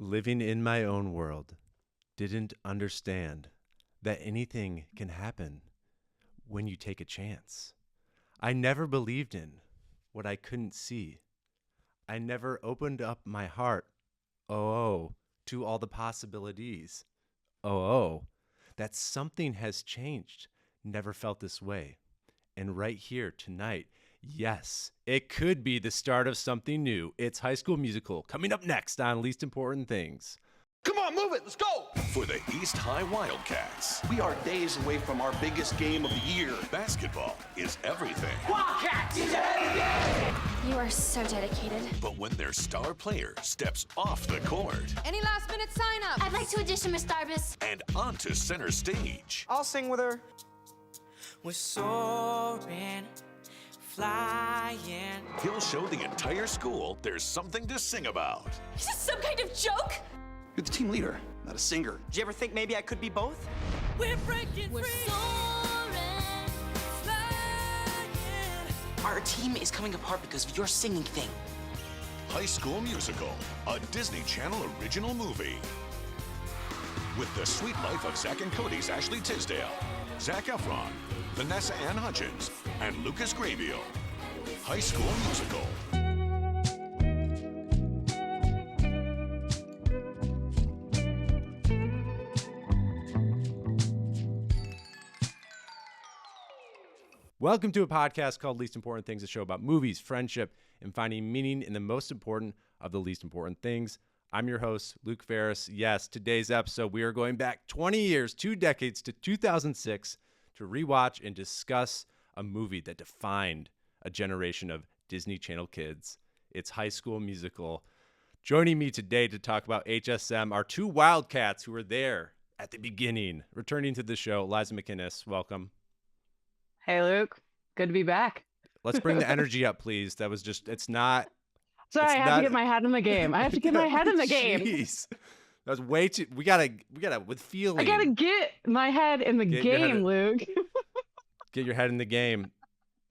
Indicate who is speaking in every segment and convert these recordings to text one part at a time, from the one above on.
Speaker 1: Living in my own world, didn't understand that anything can happen when you take a chance. I never believed in what I couldn't see. I never opened up my heart, to all the possibilities. That something has changed. Never felt this way. And right here tonight, yes, it could be the start of something new. It's High School Musical, coming up next on Least Important Things.
Speaker 2: Come on, move it, let's go!
Speaker 3: For the East High Wildcats,
Speaker 2: We are days away from our biggest game of the year.
Speaker 3: basketball is everything.
Speaker 2: Wildcats is ahead!
Speaker 4: You are so dedicated.
Speaker 3: But when their star player steps off the court
Speaker 5: Any last minute sign up?
Speaker 4: I'd like to audition, Miss Darbus.
Speaker 3: and onto center stage,
Speaker 6: I'll sing with her.
Speaker 7: We're soaring, flying.
Speaker 3: he'll show the entire school there's something to sing about.
Speaker 4: Is this some kind of joke?
Speaker 2: You're the team leader, not a singer.
Speaker 6: Did you ever think maybe I could be both?
Speaker 7: We're breaking free.
Speaker 4: soaring.
Speaker 7: Flying.
Speaker 6: Our team is coming apart because of your singing thing.
Speaker 3: High School Musical, a Disney Channel original movie. With the sweet life of Zach and Cody's Ashley Tisdale, Zac Efron, Vanessa Ann Hudgens, and Lucas Grabeel. High School Musical.
Speaker 1: Welcome to a podcast called Least Important Things, a show about movies, friendship, and finding meaning in the most important of the least important things. I'm your host, Luke Ferris. Yes, today's episode, we are going back 20 years, 2 decades to 2006 to rewatch and discuss a movie that defined a generation of Disney Channel kids. It's High School Musical. Joining me today to talk about HSM are two Wildcats who were there at the beginning. Returning to the show, Eliza McInnis, welcome.
Speaker 8: Hey, Luke. Good to be back.
Speaker 1: Let's bring the energy up, please. That was just, it's not.
Speaker 8: Sorry,
Speaker 1: It's
Speaker 8: I have
Speaker 1: not-
Speaker 8: to get my head in the game. I have to get my head in the game.
Speaker 1: Jeez. That was way too, we gotta, with feeling.
Speaker 8: I gotta get my head in the
Speaker 1: Get your head
Speaker 8: game,
Speaker 1: in-
Speaker 8: Luke.
Speaker 1: Get your head in the game.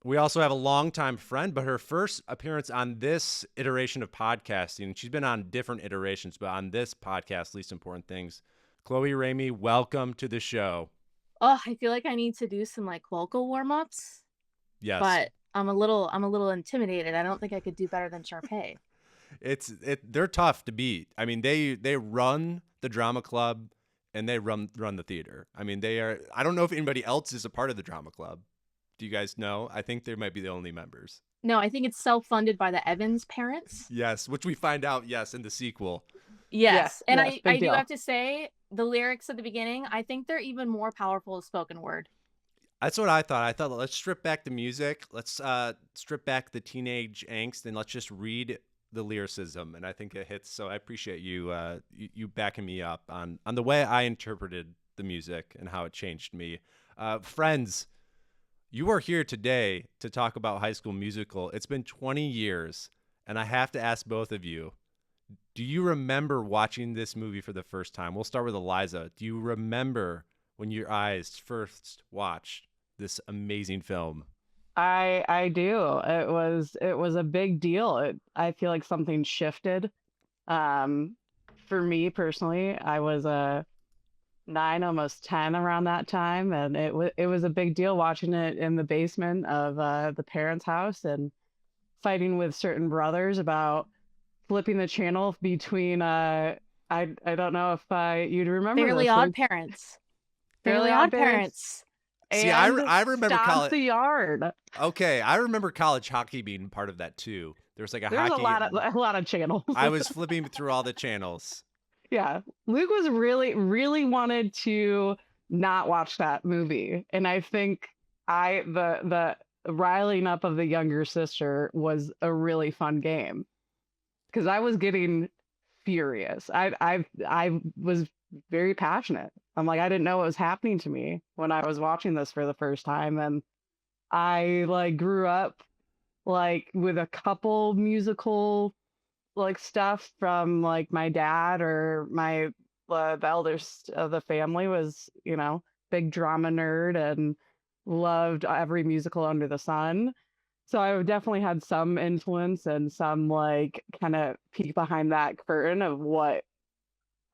Speaker 1: We also have a longtime friend, but her first appearance on this iteration of podcasting, she's been on different iterations, but on this podcast, Least Important Things, Kloey Ramey, welcome to the show.
Speaker 9: Oh, I feel like I need to do some like vocal warm-ups,
Speaker 1: Yes.
Speaker 9: but I'm a little intimidated. I don't think I could do better than Sharpay.
Speaker 1: They're tough to beat. I mean, they run the drama club and they run the theater. I mean, they are. I don't know if anybody else is a part of the drama club. Do you guys know? I think they might be the only members.
Speaker 9: No, I think it's self-funded by the Evans parents.
Speaker 1: Yes, which we find out, yes, in the sequel.
Speaker 9: Yes, and
Speaker 8: yes,
Speaker 9: I
Speaker 8: big
Speaker 9: do
Speaker 8: deal.
Speaker 9: have to say the lyrics at the beginning, I think they're even more powerful as spoken word.
Speaker 1: That's what I thought. I thought, let's strip back the music. Let's strip back the teenage angst, and let's just read the lyricism. And I think it hits. So I appreciate you you backing me up on the way I interpreted the music and how it changed me. Friends, you are here today to talk about High School Musical. It's been 20 years, and I have to ask both of you, do you remember watching this movie for the first time? We'll start with Eliza. Do you remember when your eyes first watched this amazing film?
Speaker 8: I do. It was a big deal. I feel like something shifted. For me personally, I was 9, almost 10 around that time, and it was a big deal watching it in the basement of the parents' house and fighting with certain brothers about flipping the channel between I don't know if you'd remember
Speaker 9: Fairly
Speaker 8: this,
Speaker 9: Odd
Speaker 8: Luke.
Speaker 9: Parents.
Speaker 8: Fairly
Speaker 9: Fairly
Speaker 8: Odd
Speaker 9: Odd Parents.
Speaker 1: See,
Speaker 8: and
Speaker 1: I remember
Speaker 8: Stomp
Speaker 1: college.
Speaker 8: the Yard.
Speaker 1: Okay, I remember college hockey being part of that too. There was like a
Speaker 8: There's
Speaker 1: hockey.
Speaker 8: a lot of channels.
Speaker 1: I was flipping through all the channels.
Speaker 8: Yeah, Luke was really wanted to not watch that movie, and I think the riling up of the younger sister was a really fun game because I was getting furious. I was very passionate. I'm like, I didn't know what was happening to me when I was watching this for the first time, and I like grew up like with a couple musical like stuff from like my dad or my the eldest of the family was, you know, big drama nerd and loved every musical under the sun. So I definitely had some influence and some like kind of peek behind that curtain of what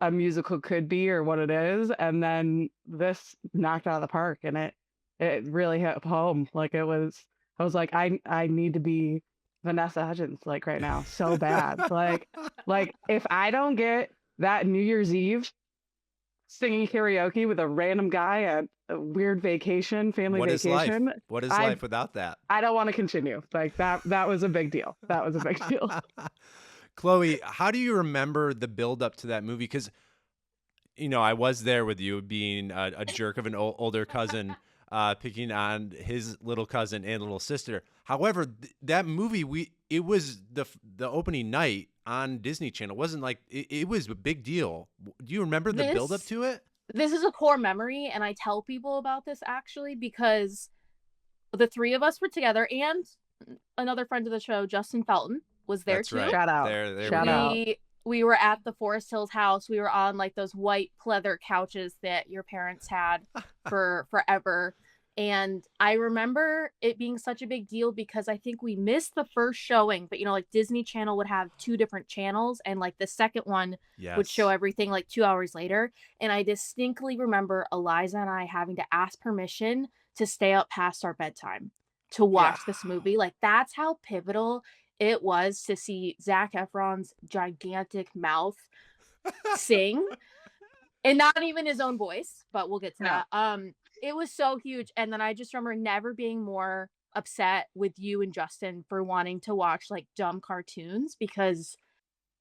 Speaker 8: a musical could be or what it is, and then this knocked out of the park, and it really hit home. Like I was like, I need to be Vanessa Hudgens like right now so bad. like if I don't get that New Year's Eve singing karaoke with a random guy at a weird vacation, family
Speaker 1: What is life?
Speaker 8: vacation.
Speaker 1: What is life without that?
Speaker 8: I don't want to continue. Like that was a big deal. That was a big deal.
Speaker 1: Kloey, how do you remember the build up to that movie? Because, I was there with you being a jerk of an older cousin, picking on his little cousin and little sister. However, that movie, it was the opening night on Disney Channel. It wasn't like it was a big deal. Do you remember the build up to it?
Speaker 9: This is a core memory, and I tell people about this actually because the three of us were together, and another friend of the show, Justin Felton, was there
Speaker 1: That's
Speaker 9: too.
Speaker 1: right.
Speaker 8: Shout out.
Speaker 1: There
Speaker 8: Shout
Speaker 1: we go.
Speaker 8: out.
Speaker 9: We were at the Forest Hills house. We were on like those white pleather couches that your parents had for forever. And I remember it being such a big deal because I think we missed the first showing, but like Disney Channel would have two different channels, and like the second one would show everything like 2 hours later. And I distinctly remember Eliza and I having to ask permission to stay up past our bedtime to watch this movie. Like that's how pivotal it was to see Zac Efron's gigantic mouth sing, and not even his own voice, but we'll get to that. It was so huge. And then I just remember never being more upset with you and Justin for wanting to watch like dumb cartoons because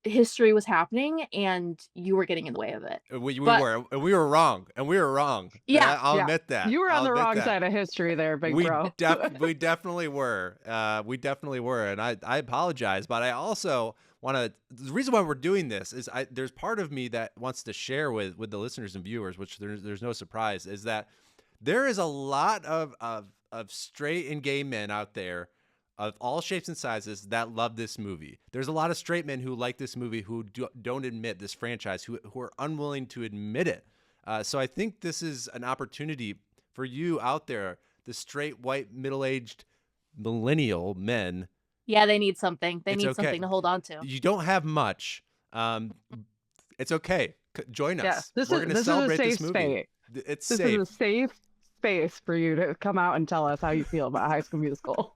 Speaker 9: history was happening and you were getting in the way of it.
Speaker 1: We were wrong.
Speaker 9: Yeah.
Speaker 1: I'll admit that.
Speaker 8: You were on
Speaker 1: I'll
Speaker 8: the
Speaker 1: admit
Speaker 8: wrong
Speaker 1: that.
Speaker 8: side of history there, big bro.
Speaker 1: We definitely were. And I apologize, but I also the reason why we're doing this is there's part of me that wants to share with the listeners and viewers, which there's no surprise, is that there is a lot of straight and gay men out there of all shapes and sizes that love this movie. There's a lot of straight men who like this movie who don't admit this franchise, who are unwilling to admit it. So I think this is an opportunity for you out there, the straight, white, middle-aged millennial men.
Speaker 9: Yeah, they need something. They need
Speaker 1: okay.
Speaker 9: something to hold on to.
Speaker 1: You don't have much. It's okay. Join us.
Speaker 8: Yeah,
Speaker 1: We're going to celebrate this movie.
Speaker 8: Space.
Speaker 1: It's
Speaker 8: this
Speaker 1: safe.
Speaker 8: is a safe space for you to come out and tell us how you feel about High School Musical.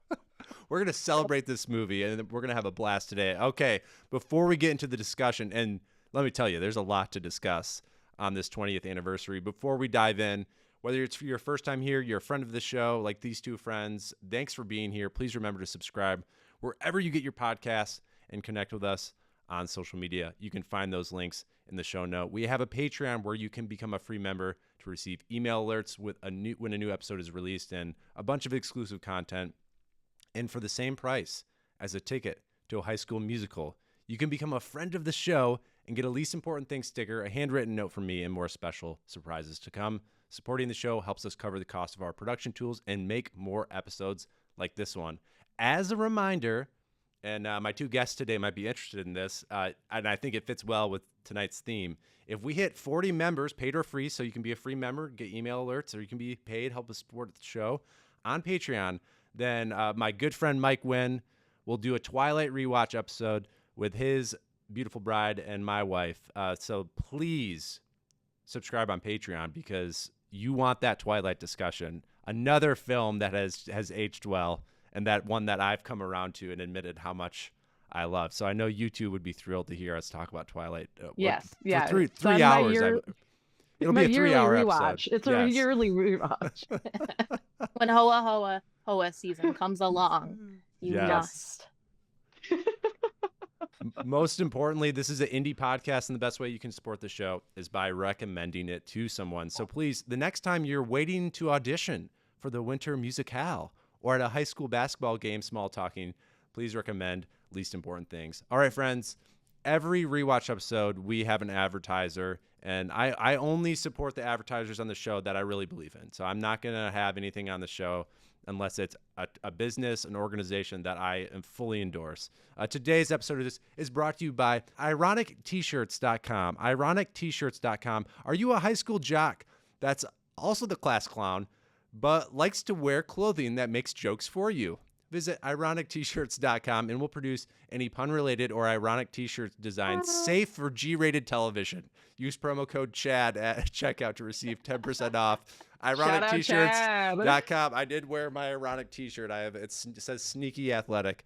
Speaker 1: We're going to celebrate this movie, and we're going to have a blast today. Okay, before we get into the discussion, and let me tell you, there's a lot to discuss on this 20th anniversary. Before we dive in, whether it's your first time here, you're a friend of the show, like these two friends, thanks for being here. Please remember to subscribe wherever you get your podcasts and connect with us on social media. You can find those links in the show note. We have a Patreon where you can become a free member to receive email alerts when a new episode is released and a bunch of exclusive content. And for the same price as a ticket to a High School Musical, you can become a friend of the show and get a Least Important Thing sticker, a handwritten note from me, and more special surprises to come. Supporting the show helps us cover the cost of our production tools and make more episodes like this one. As a reminder, and my two guests today might be interested in this, and I think it fits well with tonight's theme. If we hit 40 members, paid or free, so you can be a free member, get email alerts, or you can be paid, help us support the show on Patreon, then my good friend Mike Wynn will do a Twilight rewatch episode with his beautiful bride and my wife. So please subscribe on Patreon because you want that Twilight discussion. Another film that has aged well, and that one that I've come around to and admitted how much I love. So I know you two would be thrilled to hear us talk about Twilight.
Speaker 8: Yes,
Speaker 1: for three hours. It'll be a 3-hour
Speaker 8: rewatch.
Speaker 1: episode.
Speaker 8: It's a yearly rewatch.
Speaker 9: When Hoa season comes along, you must.
Speaker 1: Most importantly, this is an indie podcast, and the best way you can support the show is by recommending it to someone. So please, the next time you're waiting to audition for the Winter Musicale or at a high school basketball game, small talking, please recommend Least Important Things. All right, friends, every rewatch episode, we have an advertiser, and I only support the advertisers on the show that I really believe in. So I'm not going to have anything on the show unless it's a business, an organization that I am fully endorse. Today's episode of this is brought to you by IronicT-shirts.com. IronicT-shirts.com. Are you a high school jock that's also the class clown, but likes to wear clothing that makes jokes for you? visit ironictshirts.com and we'll produce any pun-related or ironic t-shirt designs safe for G-rated television. Use promo code CHAD at checkout to receive 10% off. ironictshirts.com. I did wear my ironic t-shirt. It says sneaky athletic.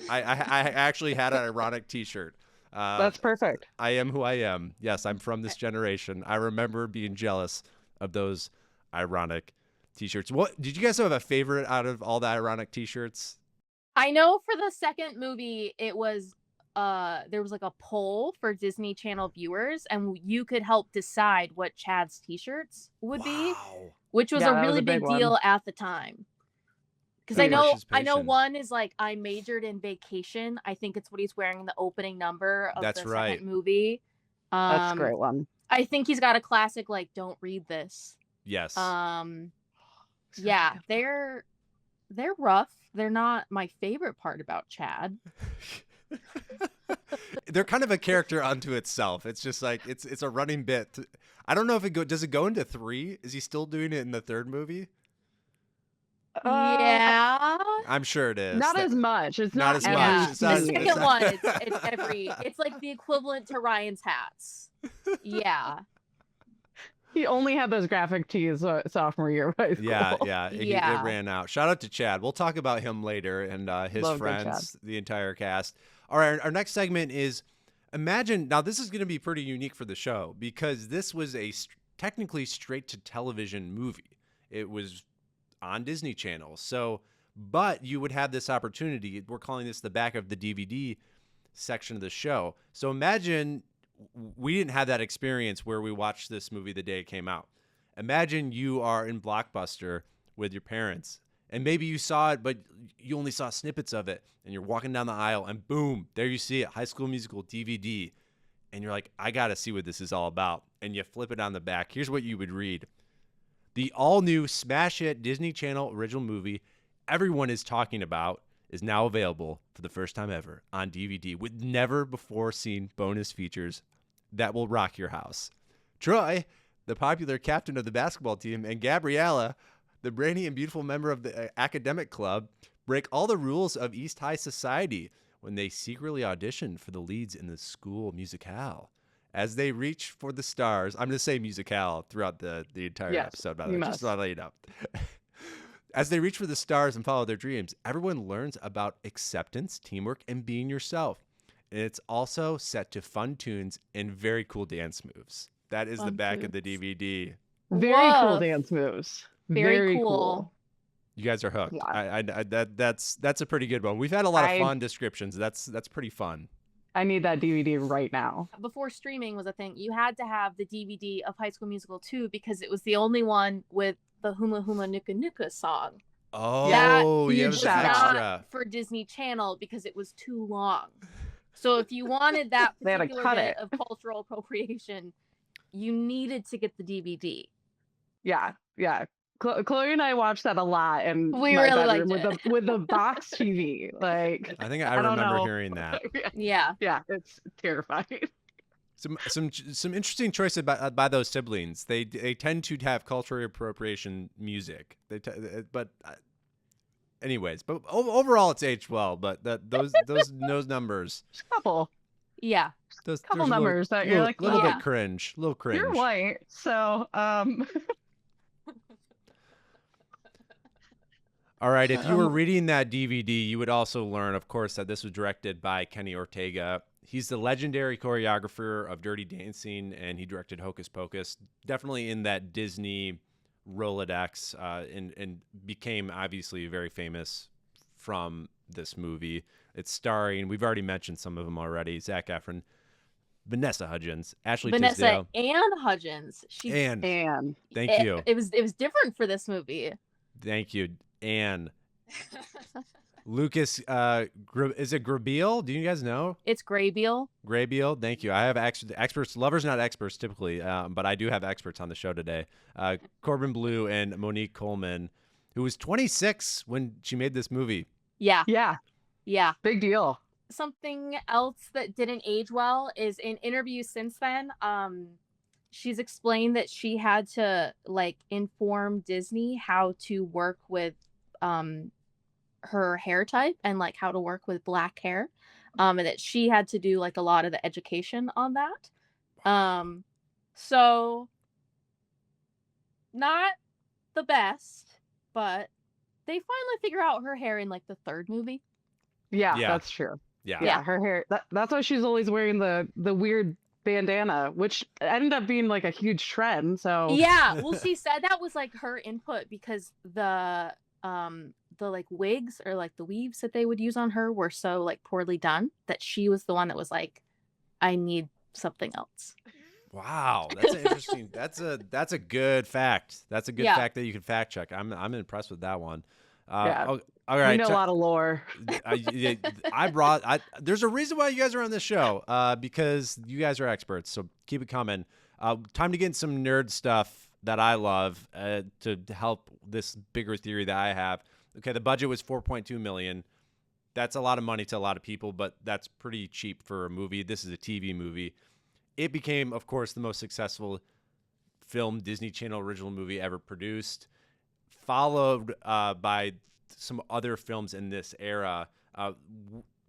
Speaker 1: I actually had an ironic t-shirt.
Speaker 8: That's perfect.
Speaker 1: I am who I am. Yes, I'm from this generation. I remember being jealous of those ironic t-shirts. What did you guys have a favorite out of all the ironic t-shirts?
Speaker 9: I know for the second movie, it was there was like a poll for Disney Channel viewers, and you could help decide what Chad's t-shirts would be, which was a really big deal at the time. Because I know one is like, I majored in vacation. I think it's what he's wearing in the opening number of the second movie.
Speaker 8: That's a great one.
Speaker 9: I think he's got a classic like, don't read this.
Speaker 1: Yes.
Speaker 9: Yeah, they're rough. They're not my favorite part about Chad.
Speaker 1: They're kind of a character unto itself. It's just like it's a running bit. I don't know if does it go into 3? Is he still doing it in the third movie?
Speaker 9: Yeah,
Speaker 1: I'm sure it is.
Speaker 8: Not as much. It's not as
Speaker 1: much.
Speaker 9: The second one, it's like the equivalent to Ryan's hats. Yeah.
Speaker 8: He only had those graphic tees sophomore year of high school.
Speaker 1: Yeah. It ran out. Shout out to Chad. We'll talk about him later and his friends, the entire cast. All right, our next segment is imagine. Now, this is going to be pretty unique for the show because this was a technically straight to television movie. It was on Disney Channel. But you would have this opportunity. We're calling this the back of the DVD section of the show. So imagine we didn't have that experience where we watched this movie the day it came out. Imagine you are in Blockbuster with your parents and maybe you saw it, but you only saw snippets of it and you're walking down the aisle and boom, there you see it, High School Musical DVD. And you're like, I got to see what this is all about. And you flip it on the back. Here's what you would read. The all-new smash hit Disney Channel original movie everyone is talking about is now available for the first time ever on DVD with never-before-seen bonus features that will rock your house. Troy, the popular captain of the basketball team, and Gabriella, the brainy and beautiful member of the academic club, break all the rules of East High society when they secretly audition for the leads in the school musicale. As they reach for the stars, I'm going to say musicale throughout the entire episode, by the way, just to let you know. As they reach for the stars and follow their dreams, everyone learns about acceptance, teamwork, and being yourself. And it's also set to fun tunes and very cool dance moves. That is the back of the DVD.
Speaker 8: Very cool dance moves.
Speaker 9: Very cool.
Speaker 1: You guys are hooked.
Speaker 8: Yeah.
Speaker 1: That's a pretty good one. We've had a lot of fun descriptions. That's pretty fun.
Speaker 8: I need that DVD right now.
Speaker 9: Before streaming was a thing, you had to have the DVD of High School Musical 2 because it was the only one with the Huma Huma Nuka Nuka song.
Speaker 1: Oh, yeah, it was extra
Speaker 9: for Disney Channel because it was too long. So if you wanted that particular bit of cultural appropriation, you needed to get the DVD.
Speaker 8: Yeah. Chloe and I watched that a lot, and
Speaker 9: we really liked it
Speaker 8: with the box TV. Like,
Speaker 1: I think I remember hearing that.
Speaker 9: Yeah,
Speaker 8: it's terrifying.
Speaker 1: Some interesting choices by those siblings. They tend to have cultural appropriation music. Anyways, but overall it's aged well. But those numbers.
Speaker 8: Just a couple.
Speaker 9: Yeah.
Speaker 8: Couple numbers that you're like,
Speaker 1: a little bit cringe. A little cringe.
Speaker 8: You're white, so
Speaker 1: All right, if you were reading that DVD, you would also learn, of course, that this was directed by Kenny Ortega. He's the legendary choreographer of Dirty Dancing, and he directed Hocus Pocus. Definitely in that Disney Rolodex, and became obviously very famous from this movie. It's starring, we've already mentioned some of them already, Zac Efron, Vanessa Hudgens, Ashley Tisdale.
Speaker 9: and Hudgens.
Speaker 1: Anne. Thank you.
Speaker 9: It was different for this movie.
Speaker 1: Thank you. Anne. Lucas, is it Grabeel? Do you guys know?
Speaker 9: It's Graybeal.
Speaker 1: Graybeal, thank you. I have experts, lovers not experts typically, but I do have experts on the show today. Corbin Bleu and Monique Coleman, who was 26 when she made this movie.
Speaker 9: Yeah.
Speaker 8: Big deal.
Speaker 9: Something else that didn't age well is in interviews since then. She's explained that she had to inform Disney how to work with her hair type and like how to work with black hair. And that she had to do like a lot of the education on that. So not the best, but they finally figure out her hair in like the third movie.
Speaker 8: Yeah,
Speaker 1: Yeah.
Speaker 8: that's true.
Speaker 1: Yeah.
Speaker 8: Yeah, her hair. That's why she's always wearing the weird bandana, which ended up being like a huge trend. So
Speaker 9: Yeah, well, she said that was like her input because the like wigs or like the weaves that they would use on her were so like poorly done that she was the one that was like, I need something else.
Speaker 1: Wow, that's interesting. That's a good fact. That's a good
Speaker 9: Yeah.
Speaker 1: fact that you can fact check. I'm impressed with that one.
Speaker 8: Yeah.
Speaker 1: All right.
Speaker 8: you know a lot of lore.
Speaker 1: There's a reason why you guys are on this show, because you guys are experts. So keep it coming. Time to get in some nerd stuff that I love to help this bigger theory that I have. Okay, the budget was $4.2 million. That's a lot of money to a lot of people, but that's pretty cheap for a movie. This is a TV movie. It became, of course, the most successful film Disney Channel original movie ever produced, followed by some other films in this era.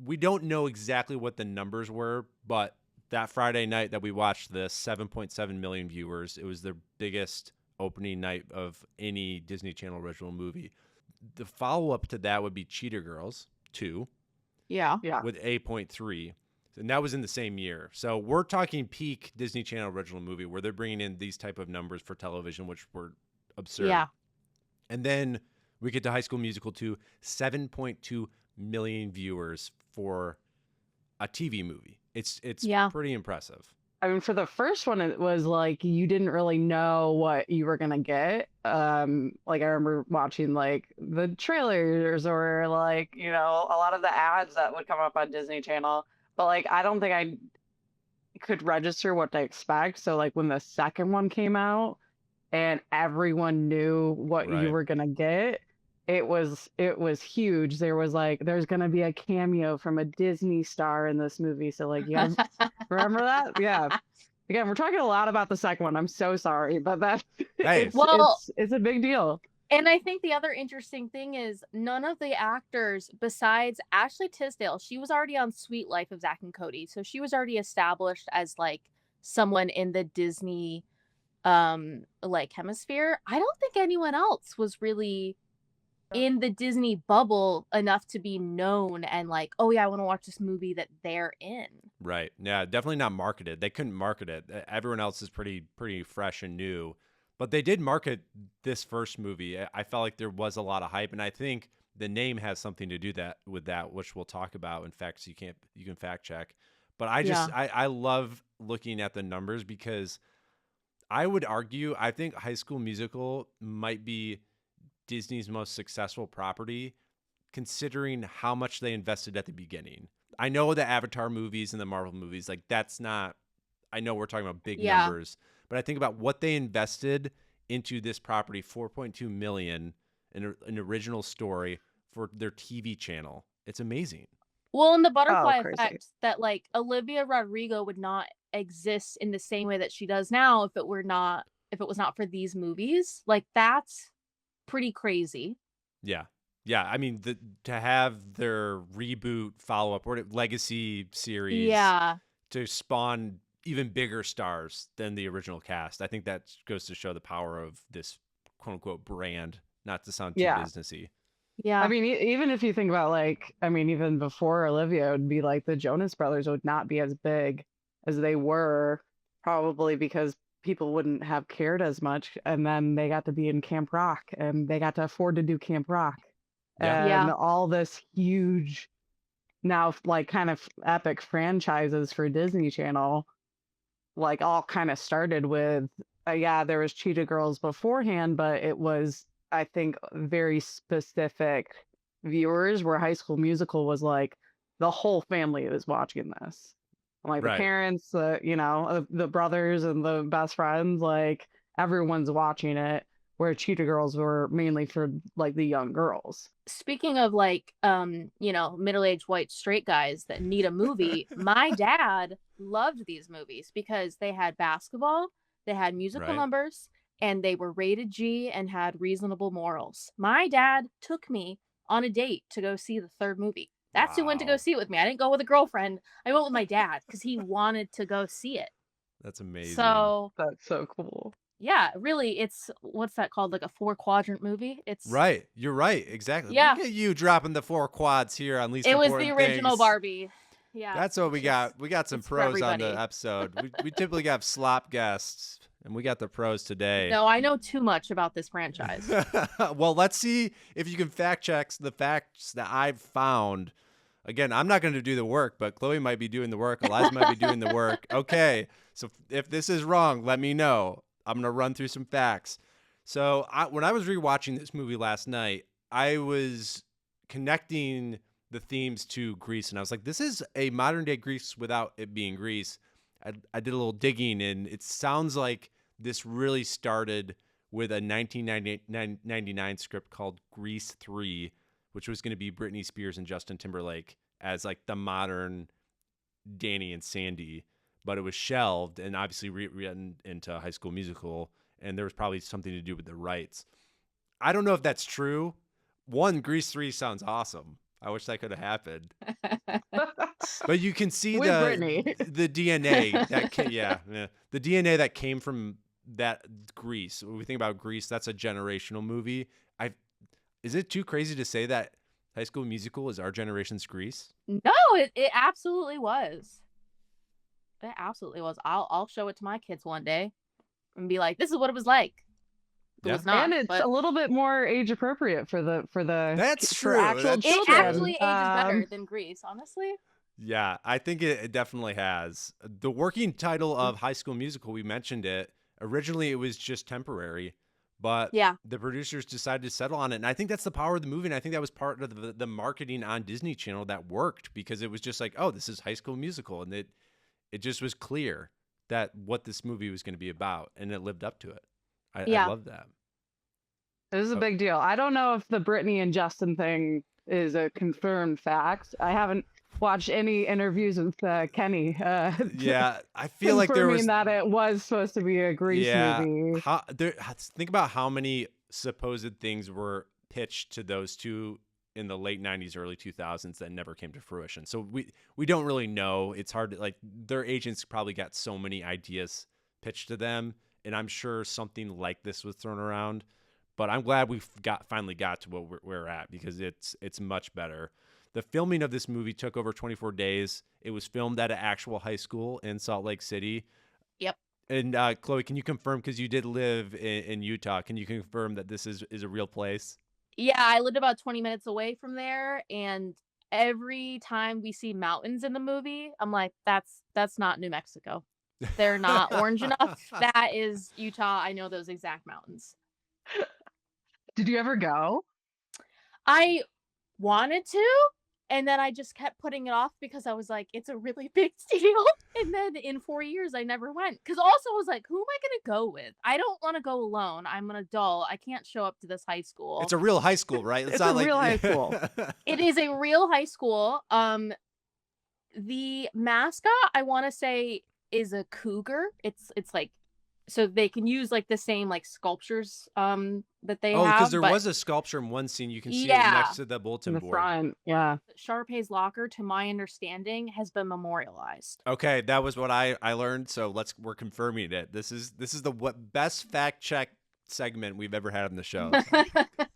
Speaker 1: We don't know exactly what the numbers were, but that Friday night that we watched this, 7.7 million viewers. It was the biggest opening night of any Disney Channel original movie. The follow-up to that would be Cheetah Girls 2
Speaker 9: Yeah.
Speaker 1: with 8.3. And that was in the same year. So we're talking peak Disney Channel original movie where they're bringing in these type of numbers for television, which were absurd.
Speaker 9: Yeah.
Speaker 1: And then we get to High School Musical 2, 7.2 million viewers for a TV movie. It's
Speaker 9: Yeah.
Speaker 1: pretty impressive.
Speaker 8: I mean, for the first one, it was like you didn't really know what you were gonna get. Like I remember watching like the trailers or like, you know, a lot of the ads that would come up on Disney Channel. But like I don't think I could register what to expect. So like when the second one came out and everyone knew what
Speaker 1: Right.
Speaker 8: you were gonna get, it was huge. There was like there's gonna be a cameo from a Disney star in this movie. So like you guys remember that? Yeah. Again, we're talking a lot about the second one. I'm so sorry, but that
Speaker 1: Hey.
Speaker 8: it's a big deal.
Speaker 9: And I think the other interesting thing is none of the actors besides Ashley Tisdale, she was already on Sweet Life of Zack and Cody. So she was already established as like someone in the Disney like hemisphere. I don't think anyone else was really in the Disney bubble enough to be known and like, oh yeah, I want to watch this movie that they're in.
Speaker 1: Right. Yeah, definitely not marketed. They couldn't market it. Everyone else is pretty fresh and new. But they did market this first movie. I felt like there was a lot of hype, and I think the name has something to do with that, which we'll talk about. In fact, you can fact check. But I love looking at the numbers because I would argue I think High School Musical might be Disney's most successful property, considering how much they invested at the beginning. I know the Avatar movies and the Marvel movies, like that's not. I know we're talking about big numbers. But I think about what they invested into this property, $4.2 million in an original story for their TV channel. It's amazing.
Speaker 9: Well, and the butterfly
Speaker 8: crazy.
Speaker 9: effect that like Olivia Rodrigo would not exist in the same way that she does now if it was not for these movies. Like that's pretty crazy.
Speaker 1: Yeah. Yeah. I mean, to have their reboot follow-up or legacy series
Speaker 9: Yeah.
Speaker 1: to spawn even bigger stars than the original cast. I think that goes to show the power of this quote unquote brand, not to sound too businessy.
Speaker 9: Yeah.
Speaker 8: I mean, even if you think about like, I mean, even before Olivia, it would be like the Jonas Brothers would not be as big as they were, probably because people wouldn't have cared as much. And then they got to be in Camp Rock and they got to afford to do Camp Rock.
Speaker 1: Yeah.
Speaker 8: And all this huge, now like kind of epic franchises for Disney Channel, like all kind of started with, there was Cheetah Girls beforehand, but it was, I think, very specific viewers where High School Musical was like the whole family was watching this. Like
Speaker 1: Right.
Speaker 8: the parents, the brothers and the best friends, like everyone's watching it, where Cheetah Girls were mainly for like the young girls.
Speaker 9: Speaking of like middle-aged white straight guys that need a movie, my dad loved these movies because they had basketball, they had musical
Speaker 1: Right.
Speaker 9: numbers, and they were rated G and had reasonable morals. My dad took me on a date to go see the third movie. That's who went to go
Speaker 1: Wow.
Speaker 9: see it with me. I didn't go with a girlfriend. I went with my dad because he wanted to go see it.
Speaker 1: That's amazing.
Speaker 9: So
Speaker 8: That's so cool.
Speaker 9: yeah, really, it's what's that called? Like a 4-quadrant movie. It's
Speaker 1: Right. You're right. Exactly.
Speaker 9: Yeah.
Speaker 1: Look at you dropping the 4 quads here on least
Speaker 9: It was
Speaker 1: important
Speaker 9: the original
Speaker 1: things.
Speaker 9: Barbie. Yeah.
Speaker 1: That's what we
Speaker 9: it's
Speaker 1: got.
Speaker 9: just-
Speaker 1: We got some
Speaker 9: it's for
Speaker 1: pros on the
Speaker 9: everybody.
Speaker 1: episode. We typically have slop guests, and we got the pros today.
Speaker 9: No, I know too much about this franchise.
Speaker 1: Well, let's see if you can fact check the facts that I've found. Again, I'm not going to do the work, but Chloe might be doing the work. Eliza might be doing the work. Okay, so if this is wrong, let me know. I'm going to run through some facts. So when I was rewatching this movie last night, I was connecting the themes to Grease, and I was like, this is a modern day Grease without it being Grease. I did a little digging, and it sounds like this really started with a 1999 script called Grease 3, which was going to be Britney Spears and Justin Timberlake as like the modern Danny and Sandy, but it was shelved and obviously rewritten into High School Musical, and there was probably something to do with the rights. I don't know if that's true. Grease 3 sounds awesome. I wish that could have happened. But you can see
Speaker 8: With Britney.
Speaker 1: the DNA that the DNA that came from that Grease. When we think about Grease, that's a generational movie. Is it too crazy to say that High School Musical is our generation's Grease?
Speaker 9: No, it absolutely was. It absolutely was. I'll show it to my kids one day and be like, this is what it was like. It
Speaker 1: Yeah.
Speaker 9: was not.
Speaker 8: And it's
Speaker 9: but
Speaker 8: a little bit more age appropriate for the
Speaker 1: That's
Speaker 8: for
Speaker 1: true.
Speaker 8: actual
Speaker 1: That's
Speaker 9: it
Speaker 8: children.
Speaker 9: actually ages better than Grease, honestly.
Speaker 1: Yeah, I think it definitely has. The working title of High School Musical, we mentioned it. Originally, it was just temporary, but
Speaker 9: Yeah.
Speaker 1: the producers decided to settle on it. And I think that's the power of the movie. And I think that was part of the marketing on Disney Channel that worked, because it was just like, oh, this is High School Musical. And it just was clear that what this movie was going to be about. And it lived up to it. I
Speaker 9: Yeah.
Speaker 1: love that.
Speaker 8: It was a big deal. I don't know if the Britney and Justin thing is a confirmed fact. I haven't watched any interviews with Kenny.
Speaker 1: Yeah, I feel like there was
Speaker 8: that it was supposed to be a Grease movie.
Speaker 1: Think about how many supposed things were pitched to those two in the late 90s, early 2000s that never came to fruition. So we don't really know. It's hard to, like, their agents probably got so many ideas pitched to them, and I'm sure something like this was thrown around. But I'm glad we finally got to what we're at, because it's much better. The filming of this movie took over 24 days. It was filmed at an actual high school in Salt Lake City.
Speaker 9: Yep.
Speaker 1: And Chloe, can you confirm, because you did live in Utah, can you confirm that this is a real place?
Speaker 9: Yeah, I lived about 20 minutes away from there, and every time we see mountains in the movie, I'm like, that's not New Mexico. They're not orange enough. That is Utah. I know those exact mountains.
Speaker 8: Did you ever go?
Speaker 9: I wanted to, and then I just kept putting it off because I was like, it's a really big deal. And then in 4 years, I never went. Because also I was like, who am I going to go with? I don't want to go alone. I'm an adult. I can't show up to this high school.
Speaker 1: It's a real high school, right?
Speaker 8: It's
Speaker 1: not
Speaker 8: a
Speaker 1: like
Speaker 8: real high school.
Speaker 9: It is a real high school. The mascot, I want to say, is a cougar. It's like, so they can use like the same like sculptures that they have.
Speaker 1: because there
Speaker 9: but
Speaker 1: was a sculpture in one scene. You can see it
Speaker 9: Yeah.
Speaker 1: next to the
Speaker 8: In
Speaker 1: bulletin
Speaker 8: the
Speaker 1: board.
Speaker 8: front, yeah.
Speaker 9: Sharpay's locker, to my understanding, has been memorialized.
Speaker 1: Okay, that was what I learned. So we're confirming it. This is the best fact check segment we've ever had on the show.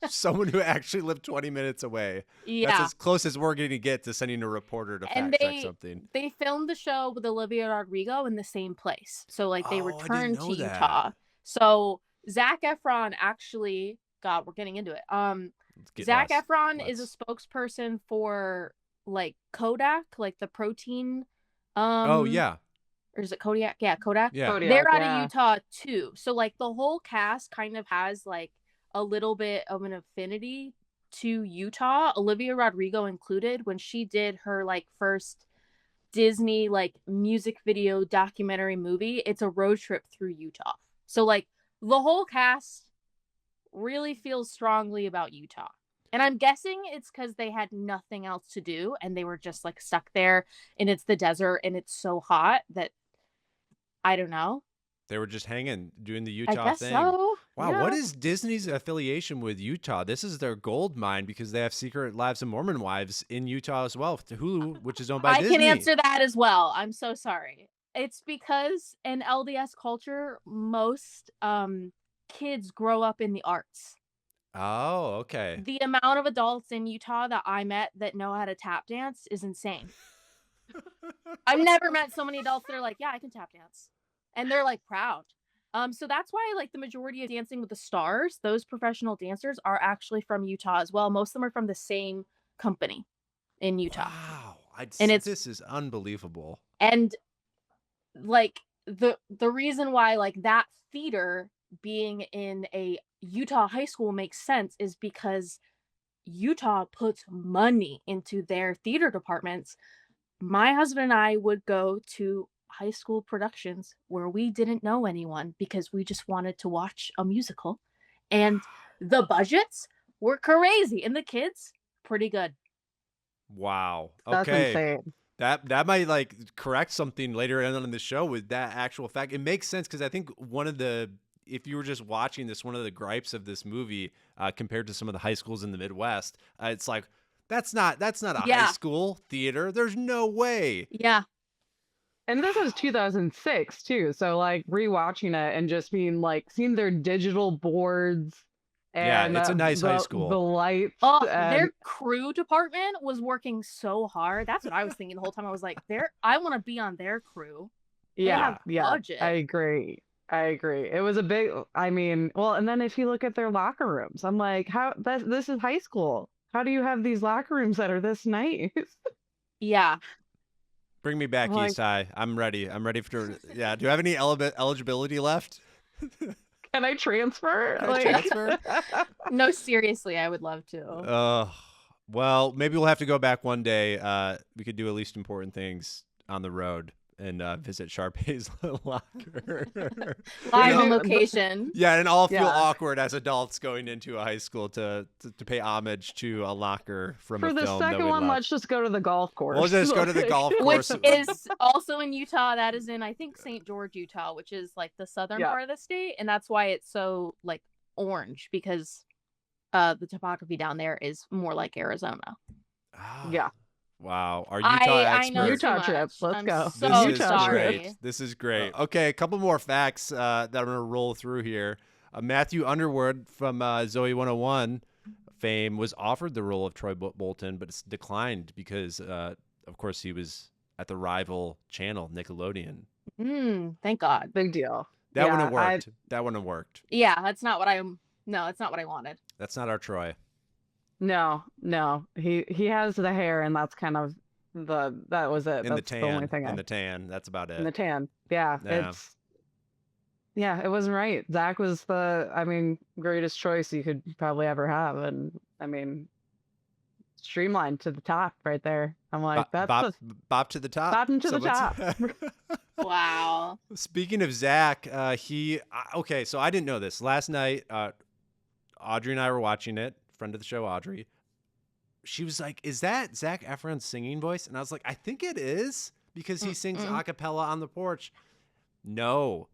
Speaker 1: Someone who actually lived 20 minutes away.
Speaker 9: Yeah.
Speaker 1: That's as close as we're going to get to sending a reporter to
Speaker 9: And
Speaker 1: fact check something.
Speaker 9: They filmed the show with Olivia Rodrigo in the same place. So like they
Speaker 1: Oh, I didn't
Speaker 9: returned
Speaker 1: know
Speaker 9: to
Speaker 1: that.
Speaker 9: Utah. So Zac Efron actually, God, we're getting into it.
Speaker 1: Let's get
Speaker 9: Zac
Speaker 1: lost.
Speaker 9: Efron is a
Speaker 1: Let's-
Speaker 9: spokesperson for like Kodak, like the protein.
Speaker 1: Oh yeah.
Speaker 9: Or is it Kodiak? Yeah, Kodak.
Speaker 1: Yeah.
Speaker 8: Kodiak,
Speaker 9: They're out
Speaker 8: yeah.
Speaker 9: of Utah too. So like the whole cast kind of has like a little bit of an affinity to Utah, Olivia Rodrigo included, when she did her like first Disney like music video documentary movie. It's a road trip through Utah. So like the whole cast really feels strongly about Utah. And I'm guessing it's because they had nothing else to do and they were just like stuck there, and it's the desert and it's so hot that I don't know.
Speaker 1: They were just hanging, doing the
Speaker 9: I
Speaker 1: Utah
Speaker 9: guess
Speaker 1: thing.
Speaker 9: so.
Speaker 1: Wow, what is Disney's affiliation with Utah? This is their gold mine because they have Secret Lives of Mormon Wives in Utah as well, to Hulu, which is owned by Disney.
Speaker 9: I can answer that as well. I'm so sorry. It's because in LDS culture, most kids grow up in the arts.
Speaker 1: Oh, okay.
Speaker 9: The amount of adults in Utah that I met that know how to tap dance is insane. I've never met so many adults that are like, yeah, I can tap dance. And they're like proud. So that's why like the majority of Dancing with the Stars, those professional dancers are actually from Utah as well. Most of them are from the same company in Utah.
Speaker 1: Wow.
Speaker 9: This
Speaker 1: is unbelievable.
Speaker 9: And like the reason why like that theater being in a Utah high school makes sense is because Utah puts money into their theater departments. My husband and I would go to high school productions where we didn't know anyone because we just wanted to watch a musical, and the budgets were crazy and the kids pretty good.
Speaker 1: Wow.
Speaker 8: That's
Speaker 1: Okay.
Speaker 8: insane.
Speaker 1: That might like correct something later on in the show with that actual fact. It makes sense because I think if you were just watching this, one of the gripes of this movie compared to some of the high schools in the Midwest, it's like that's not a high school theater. There's no way.
Speaker 9: Yeah.
Speaker 8: And this was 2006 too, so like rewatching it and just being like seeing their digital boards. And
Speaker 1: yeah, it's a nice high school.
Speaker 8: The lights.
Speaker 9: Oh, their crew department was working so hard. That's what I was thinking the whole time. I was like, I want to be on their crew.
Speaker 8: Yeah,
Speaker 9: budget.
Speaker 8: I agree. It was a big. I mean, well, and then if you look at their locker rooms, I'm like, this is high school. How do you have these locker rooms that are this nice?
Speaker 9: Yeah.
Speaker 1: Bring me back, East High. I'm ready. For. Yeah. Do you have any eligibility left?
Speaker 8: Can I transfer?
Speaker 1: Transfer?
Speaker 9: No, seriously, I would love to.
Speaker 1: Well, maybe we'll have to go back one day. We could do at least important things on the road and visit Sharpay's locker.
Speaker 9: Live on location.
Speaker 1: Yeah, and all feel awkward as adults going into a high school to pay homage to a locker from a film.
Speaker 8: For the second one, let's just go to the golf course.
Speaker 1: We'll just go to the golf course.
Speaker 9: Which is also in Utah. That is in, I think, St. George, Utah, which is like the southern part of the state. And that's why it's so like orange, because the topography down there is more like Arizona.
Speaker 1: Oh.
Speaker 8: Yeah.
Speaker 1: Wow. Our Utah experts.
Speaker 9: I know
Speaker 8: Utah trips. Let's go.
Speaker 9: So
Speaker 1: this is
Speaker 9: sorry.
Speaker 1: great. This is great. Okay, a couple more facts that I'm going to roll through here. Matthew Underwood from Zoe 101 fame was offered the role of Troy Bolton, but it's declined because, of course, he was at the rival channel, Nickelodeon.
Speaker 9: Thank God.
Speaker 8: Big deal.
Speaker 1: That wouldn't have worked. That wouldn't have worked.
Speaker 9: Yeah, that's not what that's not what I wanted.
Speaker 1: That's not our Troy.
Speaker 8: No. He has the hair, and that's kind of that was it.
Speaker 1: In
Speaker 8: That's
Speaker 1: the tan.
Speaker 8: the only thing.
Speaker 1: In the tan. That's about it.
Speaker 8: In the tan. Yeah. It wasn't right. Zach was the greatest choice you could probably ever have, and streamlined to the top right there. I'm like,
Speaker 1: bop to the top.
Speaker 8: Bopping to the top.
Speaker 9: Wow.
Speaker 1: Speaking of Zach, so I didn't know this. Last night, Audrey and I were watching it. Friend of the show, Audrey. She was like, "Is that Zac Efron's singing voice?" And I was like, "I think it is because he sings a cappella on the porch." No.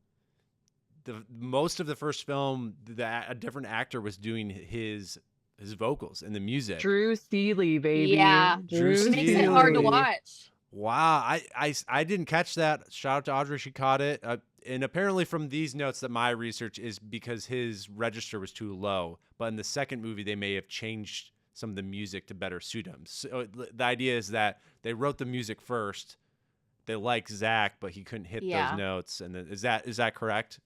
Speaker 1: Most of the first film, a different actor was doing his vocals and the music.
Speaker 8: Drew Seeley, baby.
Speaker 9: Yeah.
Speaker 1: Drew
Speaker 9: It makes
Speaker 1: Seeley.
Speaker 9: it hard to watch.
Speaker 1: Wow, I didn't catch that. Shout out to Audrey, she caught it. And apparently from these notes that my research is because his register was too low. But in the second movie, they may have changed some of the music to better suit him. So the idea is that they wrote the music first. They like Zach, but he couldn't hit those notes. And then, is that correct?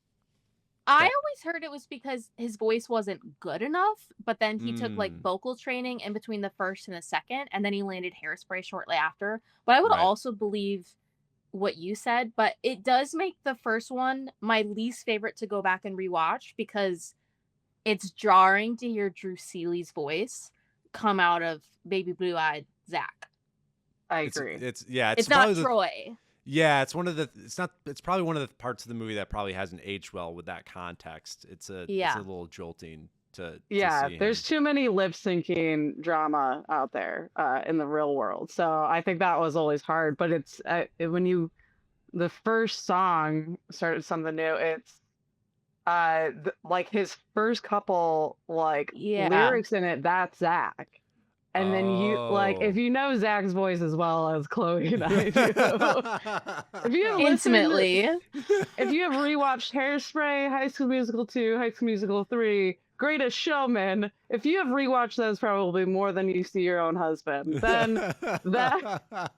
Speaker 9: I always heard it was because his voice wasn't good enough, but then he took like vocal training in between the first and the second, and then he landed Hairspray shortly after. But I would also believe what you said, but it does make the first one my least favorite to go back and rewatch because it's jarring to hear Drew Seeley's voice come out of baby blue-eyed Zach.
Speaker 8: I agree.
Speaker 1: It's
Speaker 9: not Troy.
Speaker 1: Yeah, it's probably one of the parts of the movie that probably hasn't aged well with that context. It's a little jolting to see
Speaker 8: there's
Speaker 1: him.
Speaker 8: too many lip syncing drama out there in the real world. So I think that was always hard, but it's when the first song started something new, like his first couple like
Speaker 9: Yeah.
Speaker 8: lyrics in it, that's Zach. And then you like if
Speaker 1: Oh.
Speaker 8: you know Zach's voice as well as Chloe and I do. If you have
Speaker 9: Intimately.
Speaker 8: if you have rewatched Hairspray, High School Musical 2, High School Musical 3, Greatest Showman, if you have rewatched those probably more than you see your own husband, then that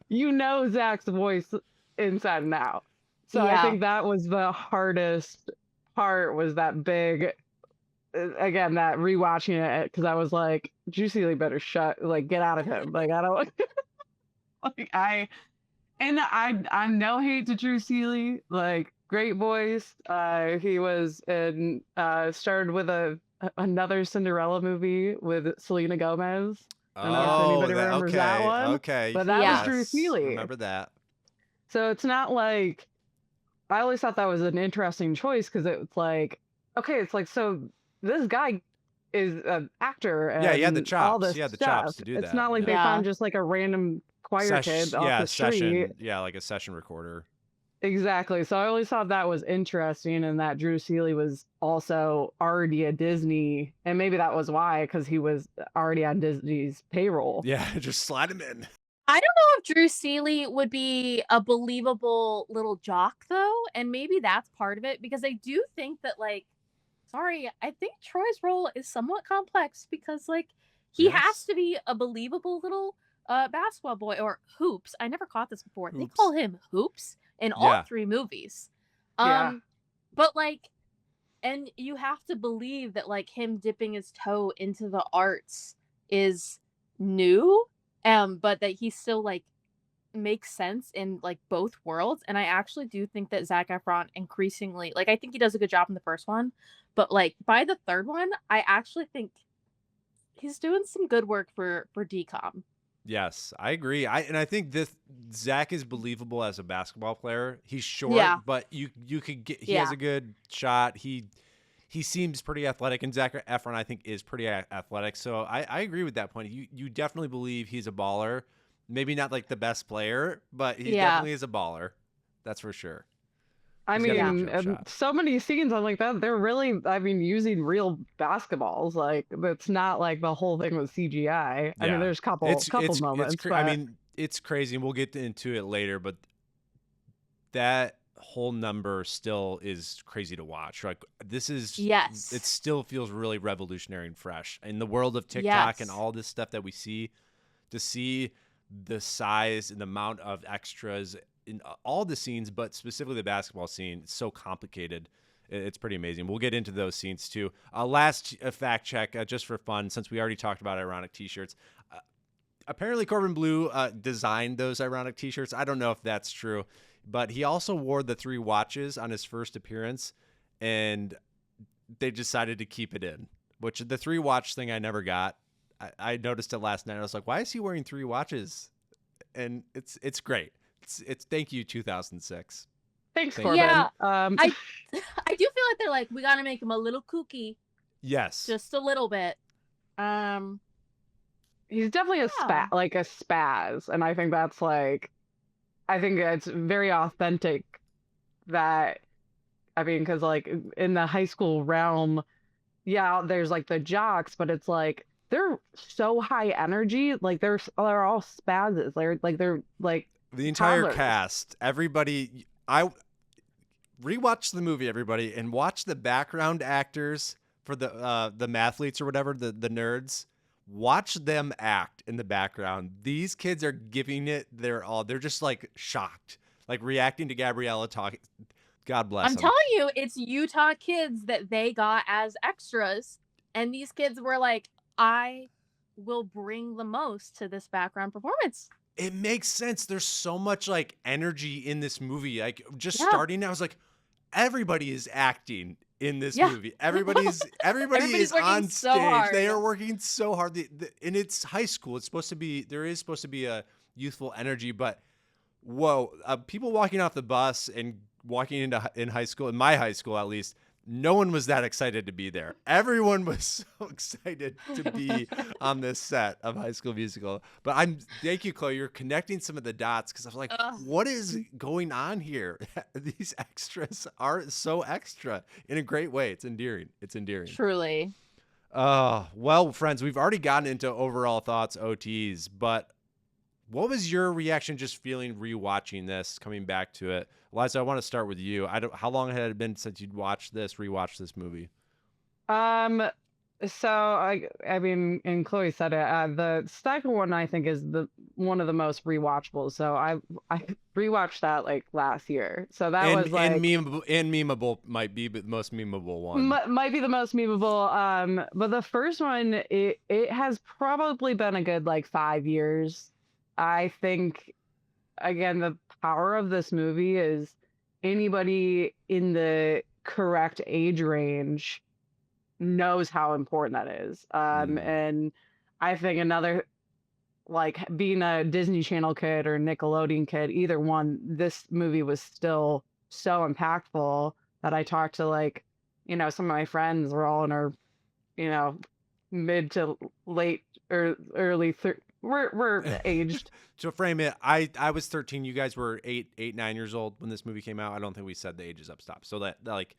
Speaker 8: you know Zach's voice inside and out. So I
Speaker 9: Yeah.
Speaker 8: think that was the hardest part, was that big, again, that rewatching it, because I was like, Drew Seeley better get out of him. Like, I don't like I'm no hate to Drew Seeley, like great voice. He was in started with another Cinderella movie with Selena Gomez. I don't know if anybody remembers that one.
Speaker 1: Okay.
Speaker 8: But that
Speaker 9: was
Speaker 8: was Drew Seeley.
Speaker 1: Remember that.
Speaker 8: So it's not like, I always thought that was an interesting choice, because it's like, okay, it's like, so this guy is an actor and
Speaker 1: Yeah, he had the
Speaker 8: all
Speaker 1: chops.
Speaker 8: this
Speaker 1: He had the
Speaker 8: stuff.
Speaker 1: chops to do
Speaker 8: It's
Speaker 1: that.
Speaker 8: not like they
Speaker 9: Yeah.
Speaker 8: found just like a random choir kid off the street.
Speaker 1: session. Yeah, like a session recorder.
Speaker 8: Exactly. So I always thought that was interesting, and that Drew Seeley was also already a Disney, and maybe that was why, because he was already on Disney's payroll.
Speaker 1: Yeah, just slide him in.
Speaker 9: I don't know if Drew Seeley would be a believable little jock though, and maybe that's part of it, because I do think that I think Troy's role is somewhat complex, because like he
Speaker 1: Yes.
Speaker 9: has to be a believable little basketball boy, or Hoops. I never caught this before. They
Speaker 1: Hoops.
Speaker 9: call him Hoops in all
Speaker 1: Yeah.
Speaker 9: 3 movies.
Speaker 8: Yeah.
Speaker 9: But like, and you have to believe that like him dipping his toe into the arts is new, but that he still like makes sense in like both worlds. And I actually do think that Zac Efron increasingly, like, I think he does a good job in the first one, but like by the third one, I actually think he's doing some good work for DCOM.
Speaker 1: Yes, I agree. I think this Zach is believable as a basketball player. He's short,
Speaker 9: Yeah.
Speaker 1: but you could get he has
Speaker 9: Yeah.
Speaker 1: a good shot. He seems pretty athletic, and Zac Efron I think is pretty athletic. So I agree with that point. You definitely believe he's a baller. Maybe not like the best player, but he
Speaker 9: Yeah.
Speaker 1: definitely is a baller. That's for sure.
Speaker 8: I
Speaker 1: He's got a
Speaker 8: mean,
Speaker 1: good jump shot.
Speaker 8: so many scenes I'm like that, they're really, I mean, using real basketballs. Like, it's not like the whole thing was CGI. I mean,
Speaker 1: Yeah.
Speaker 8: there's couple moments,
Speaker 1: I
Speaker 8: but
Speaker 1: mean, it's crazy, and we'll get into it later, but that whole number still is crazy to watch. Like, this is
Speaker 9: Yes.
Speaker 1: it still feels really revolutionary and fresh in the world of TikTok and
Speaker 9: Yes.
Speaker 1: all this stuff that we see. To see the size and the amount of extras in all the scenes, but specifically the basketball scene, it's so complicated. It's pretty amazing. We'll get into those scenes too. Last fact check, just for fun, since we already talked about ironic T-shirts. Apparently, Corbin Bleu designed those ironic T-shirts. I don't know if that's true, but he also wore the 3 watches on his first appearance, and they decided to keep it in. Which the 3 watch thing I never got. I noticed it last night. I was like, why is he wearing 3 watches? And it's great. It's thank you 2006.
Speaker 8: thanks,
Speaker 1: Thank
Speaker 8: Corbin.
Speaker 1: you.
Speaker 9: Yeah.
Speaker 8: Um,
Speaker 9: I do feel like they're like, we gotta make him a little kooky,
Speaker 1: Yes.
Speaker 9: just a little bit.
Speaker 8: he's definitely a
Speaker 9: Yeah.
Speaker 8: spaz, and I think that's like, I think it's very authentic. That, I mean, because like in the high school realm, yeah, there's like the jocks, but it's like they're so high energy, like they're all spazzes. They're like
Speaker 1: The entire
Speaker 8: toddlers.
Speaker 1: cast, everybody. I rewatch the movie, everybody, and watch the background actors for the mathletes or whatever, the nerds. Watch them act in the background. These kids are giving it their all. They're just like shocked, like reacting to Gabriella talking. God bless
Speaker 9: I'm
Speaker 1: them.
Speaker 9: telling you, it's Utah kids that they got as extras, and these kids were like, I will bring the most to this background performance.
Speaker 1: It makes sense. There's so much like energy in this movie. Like just
Speaker 9: Yeah.
Speaker 1: starting, I was like, everybody is acting in this
Speaker 9: Yeah.
Speaker 1: movie. Everybody is
Speaker 9: Everybody's working
Speaker 1: on
Speaker 9: so
Speaker 1: stage.
Speaker 9: hard.
Speaker 1: They are working so hard. And it's high school. It's supposed to be. There is supposed to be a youthful energy, but whoa, people walking off the bus and walking in high school, in my high school at least, no one was that excited to be there. Everyone was so excited to be on this set of High School Musical. But thank you, Kloey. You're connecting some of the dots because I was like, what is going on here? These extras are so extra in a great way. It's endearing. It's endearing.
Speaker 9: Truly.
Speaker 1: Well, friends, we've already gotten into overall thoughts, OTs, but what was your reaction just feeling rewatching this, coming back to it? Eliza, I want to start with you. How long had it been since you'd rewatched this movie?
Speaker 8: So I mean, and Chloe said it. The second one I think is one of the most rewatchable. So I rewatched that like last year. So that was like
Speaker 1: memeable might be the most memeable one.
Speaker 8: Might be the most memeable. But the first one, it has probably been a good like 5 years. I think, again, the power of this movie is anybody in the correct age range knows how important that is. And I think another, like being a Disney Channel kid or Nickelodeon kid, either one, this movie was still so impactful that I talked to like, some of my friends were all in our, mid to late or early we're aged.
Speaker 1: To frame it, I was 13. You guys were 9 years old when this movie came out. I don't think we said the ages up top. So that like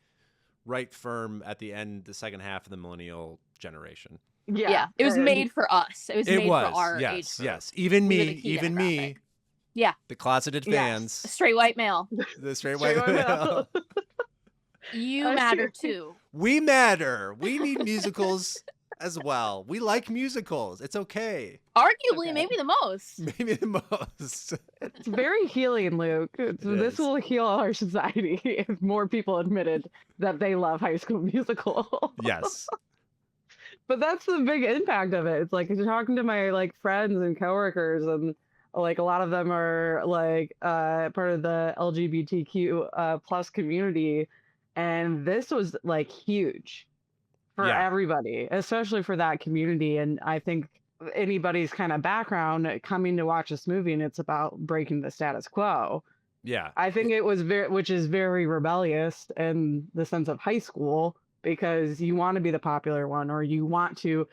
Speaker 1: right firm at the end, the second half of the millennial generation.
Speaker 9: Yeah. It was made for us. It was made for our age group.
Speaker 1: Yes. Even me.
Speaker 9: Yeah.
Speaker 1: The closeted fans.
Speaker 9: A straight white male.
Speaker 1: The straight white male.
Speaker 9: You matter too.
Speaker 1: We matter. We need musicals as well. We like musicals. It's okay.
Speaker 9: Arguably, maybe the most.
Speaker 1: Maybe the most.
Speaker 8: It's very healing, Luke. This will heal our society if more people admitted that they love High School Musical.
Speaker 1: Yes.
Speaker 8: But that's the big impact of it. It's like talking to my like friends and coworkers, and like a lot of them are like part of the LGBTQ plus community, and this was like huge for everybody, especially for that community. And I think anybody's kind of background coming to watch this movie and it's about breaking the status quo.
Speaker 1: Yeah.
Speaker 8: I think it was which is very rebellious in the sense of high school, because you want to be the popular one, or you want to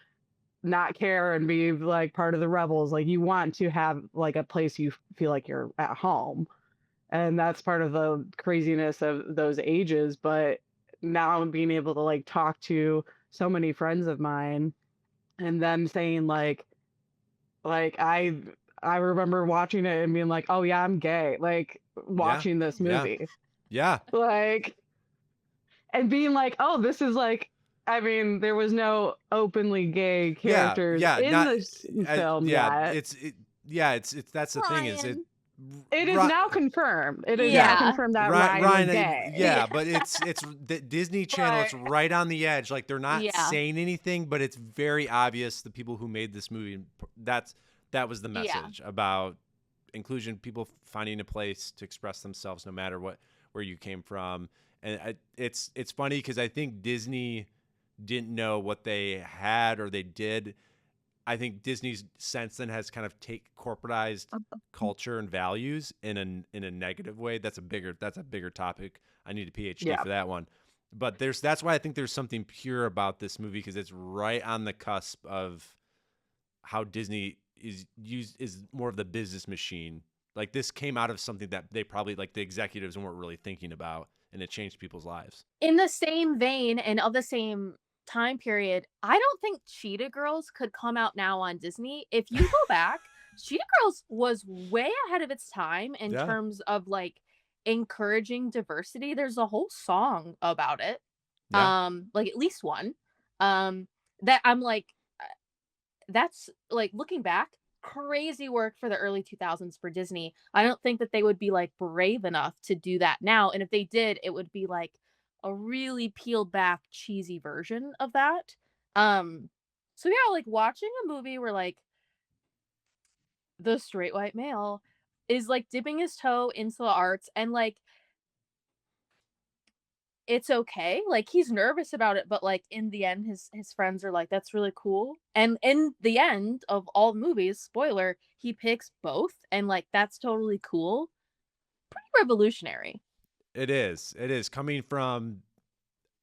Speaker 8: not care and be like part of the rebels. Like you want to have like a place you feel like you're at home. And that's part of the craziness of those ages. But now I'm being able to like talk to so many friends of mine and them saying like I remember watching it and being like, oh yeah, I'm gay, like watching this movie.
Speaker 1: Yeah.
Speaker 8: Like, and bebeing like, oh, this is like, I mean, there was no openly gay characters in this film yet.
Speaker 1: It's that's the thing is
Speaker 8: it is now confirmed. It is now confirmed that Ryan is gay.
Speaker 1: But it's the Disney Channel. It's right on the edge. Like they're not saying anything, but it's very obvious. The people who made this movie, that was the message about inclusion. People finding a place to express themselves, no matter where you came from. And it's funny because I think Disney didn't know what they had or they did. I think Disney's since then has kind of corporatized culture and values in a negative way. That's a bigger topic. I need a PhD for that one. But that's why I think there's something pure about this movie, because it's right on the cusp of how Disney is more of the business machine. Like this came out of something that they probably like the executives weren't really thinking about, and it changed people's lives.
Speaker 9: In the same vein and of the same time period, I don't think Cheetah Girls could come out now on Disney. If you go back, Cheetah Girls was way ahead of its time in terms of like encouraging diversity. There's a whole song about it. Like at least one. That I'm like, that's like looking back, crazy work for the early 2000s for Disney. I don't think that they would be like brave enough to do that now. And if they did, it would be like a really peeled back cheesy version of that. So yeah, like watching a movie where like the straight white male is like dipping his toe into the arts, and like it's okay, like he's nervous about it, but like in the end his friends are like, that's really cool. And in the end of all the movies, spoiler, he picks both, and like that's totally cool. Pretty revolutionary.
Speaker 1: It is coming from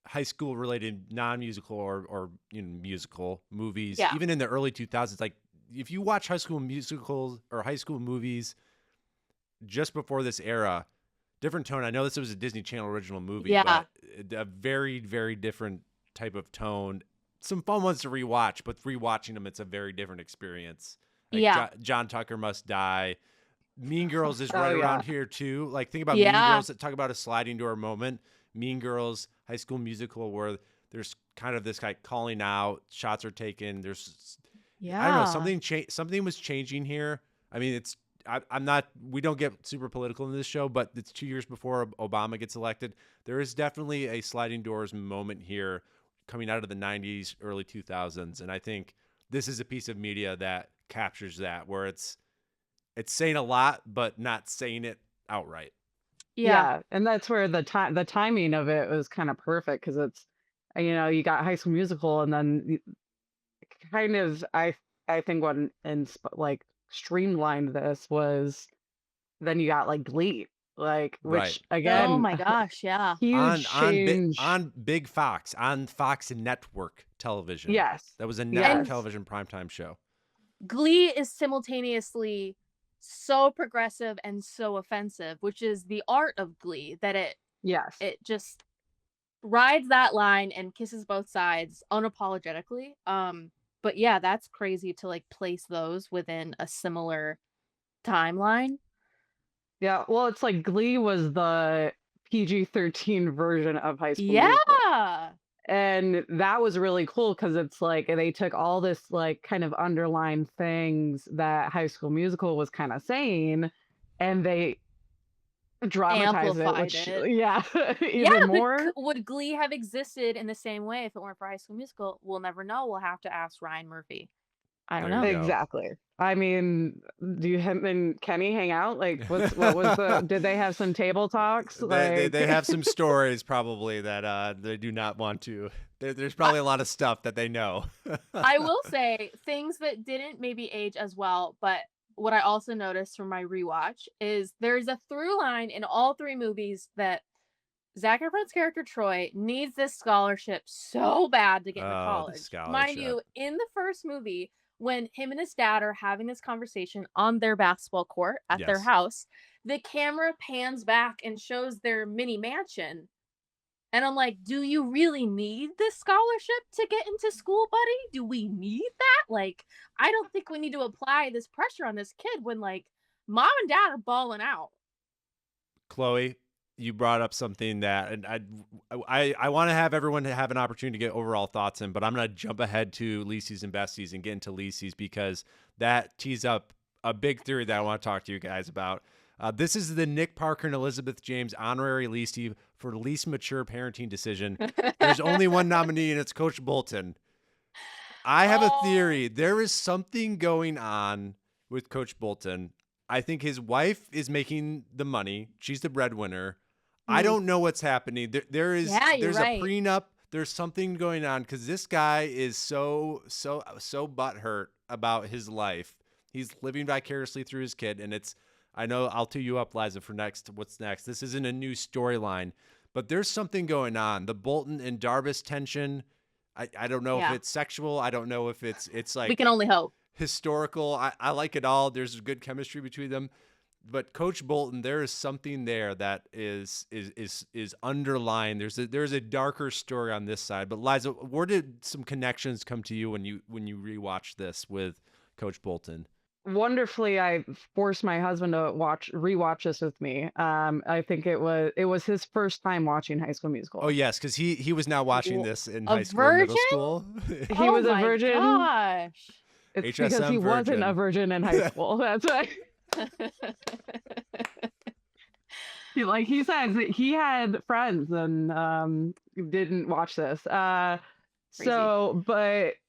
Speaker 1: high school related non-musical or musical movies,
Speaker 9: Yeah.
Speaker 1: even in the early 2000s, like if you watch high school musicals or high school movies just before this era, different tone. I know this was a Disney Channel original movie,
Speaker 9: Yeah.
Speaker 1: but a very, very different type of tone. Some fun ones to rewatch, but rewatching them, it's a very different experience. Like
Speaker 9: Yeah.
Speaker 1: John Tucker Must Die. Mean Girls is
Speaker 8: Oh,
Speaker 1: right
Speaker 8: yeah.
Speaker 1: around here too. Like think about Mean
Speaker 9: Yeah.
Speaker 1: Girls. Talk about a sliding door moment. Mean Girls, High School Musical, where there's kind of this guy calling out, shots are taken. There's
Speaker 9: Yeah.
Speaker 1: I don't know, something was changing here. I mean, I'm not, we don't get super political in this show, but it's 2 years before Obama gets elected. There is definitely a sliding doors moment here coming out of the 90s, early 2000s. And I think this is a piece of media that captures that, where it's saying a lot, but not saying it outright.
Speaker 9: Yeah.
Speaker 8: And that's where the timing of it was kind of perfect because it's, you got High School Musical, and then kind of I think what like streamlined this was then you got like Glee, like which
Speaker 1: Right.
Speaker 8: again,
Speaker 9: Oh my gosh, yeah.
Speaker 8: huge change.
Speaker 1: on Big Fox, on Fox Network television.
Speaker 8: Yes.
Speaker 1: That was a network
Speaker 8: Yes.
Speaker 1: television primetime show.
Speaker 9: Glee is simultaneously so progressive and so offensive, which is the art of Glee, that
Speaker 8: Yes.
Speaker 9: it just rides that line and kisses both sides unapologetically. But yeah, that's crazy to like place those within a similar timeline.
Speaker 8: Yeah. Well, it's like Glee was the PG-13 version of High School Musical.
Speaker 9: Yeah.
Speaker 8: And that was really cool because it's like they took all this like kind of underlying things that High School Musical was kind of saying, and they dramatized it,
Speaker 9: Amplified
Speaker 8: which
Speaker 9: it.
Speaker 8: yeah,
Speaker 9: Yeah,
Speaker 8: even
Speaker 9: but
Speaker 8: more.
Speaker 9: would Glee have existed in the same way if it weren't for High School Musical? We'll never know. We'll have to ask Ryan Murphy. I don't
Speaker 1: There
Speaker 9: know.
Speaker 1: you go.
Speaker 8: Exactly. I mean, do him and Kenny hang out? Like, what was the? Did they have some table talks?
Speaker 1: They
Speaker 8: Like,
Speaker 1: have some stories probably that they do not want to. There's probably a lot of stuff that they know.
Speaker 9: I will say things that didn't maybe age as well, but what I also noticed from my rewatch is there's a through line in all three movies that Zac Efron's character Troy needs this scholarship so bad to get into
Speaker 1: Oh, the
Speaker 9: college. Mind
Speaker 1: scholarship.
Speaker 9: you, in the first movie, when him and his dad are having this conversation on their basketball court at their
Speaker 1: Yes.
Speaker 9: house, the camera pans back and shows their mini mansion. And I'm like, do you really need this scholarship to get into school, buddy? Do we need that? Like, I don't think we need to apply this pressure on this kid when, like, mom and dad are balling out.
Speaker 1: Kloey, you brought up something that, and I want to have everyone to have an opportunity to get overall thoughts in, but I'm going to jump ahead to Lisi's and Bessie's and get into Lisi's because that tees up a big theory that I want to talk to you guys about. This is the Nick Parker and Elizabeth James honorary Lisi for least mature parenting decision. There's only one nominee, and it's Coach Bolton. I have a theory. There is something going on with Coach Bolton. I think his wife is making the money. She's the breadwinner. I don't know what's happening. There's
Speaker 9: right.
Speaker 1: a prenup. There's something going on because this guy is so butthurt about his life. He's living vicariously through his kid, and I know I'll tee you up, Liza, for what's next. This isn't a new storyline, but there's something going on. The Bolton and Darbus tension. I don't know if it's sexual. I don't know if it's like
Speaker 9: We can only hope.
Speaker 1: historical. I like it all. There's good chemistry between them. But Coach Bolton, there is something there that is underlying. There's a darker story on this side. But Liza, where did some connections come to you when you rewatched this with Coach Bolton?
Speaker 8: wonderfully, I forced my husband to rewatch this with me. I think it was his first time watching High School Musical.
Speaker 1: Oh yes, because he was now watching this in
Speaker 9: A
Speaker 1: high school, and middle
Speaker 9: virgin?
Speaker 1: school.
Speaker 8: He was a
Speaker 9: my
Speaker 8: virgin.
Speaker 9: Gosh.
Speaker 8: It's because
Speaker 1: HSM
Speaker 8: he wasn't
Speaker 1: virgin.
Speaker 8: a virgin in high school. That's why. He says that he had friends and didn't watch this. But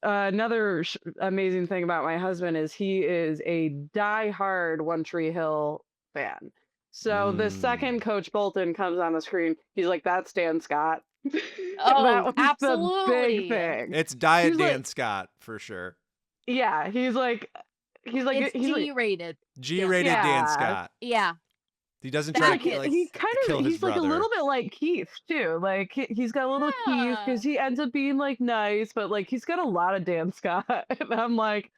Speaker 8: another amazing thing about my husband is he is a diehard One Tree Hill fan. So the second Coach Bolton comes on the screen, he's like, "That's Dan Scott."
Speaker 9: Oh,
Speaker 8: That was the
Speaker 9: absolutely.
Speaker 8: big thing.
Speaker 1: It's Diet
Speaker 8: He's
Speaker 1: Dan
Speaker 8: like-
Speaker 1: Scott for sure.
Speaker 8: Yeah, he's like
Speaker 9: It's G-rated.
Speaker 1: G-rated
Speaker 8: Yeah.
Speaker 1: Dan Scott.
Speaker 9: Yeah.
Speaker 1: He doesn't try to kill his
Speaker 8: he's like a
Speaker 1: brother.
Speaker 8: little bit like Keith too. Like he's got a little Keith because he ends up being like nice, but like he's got a lot of Dan Scott. And I'm like,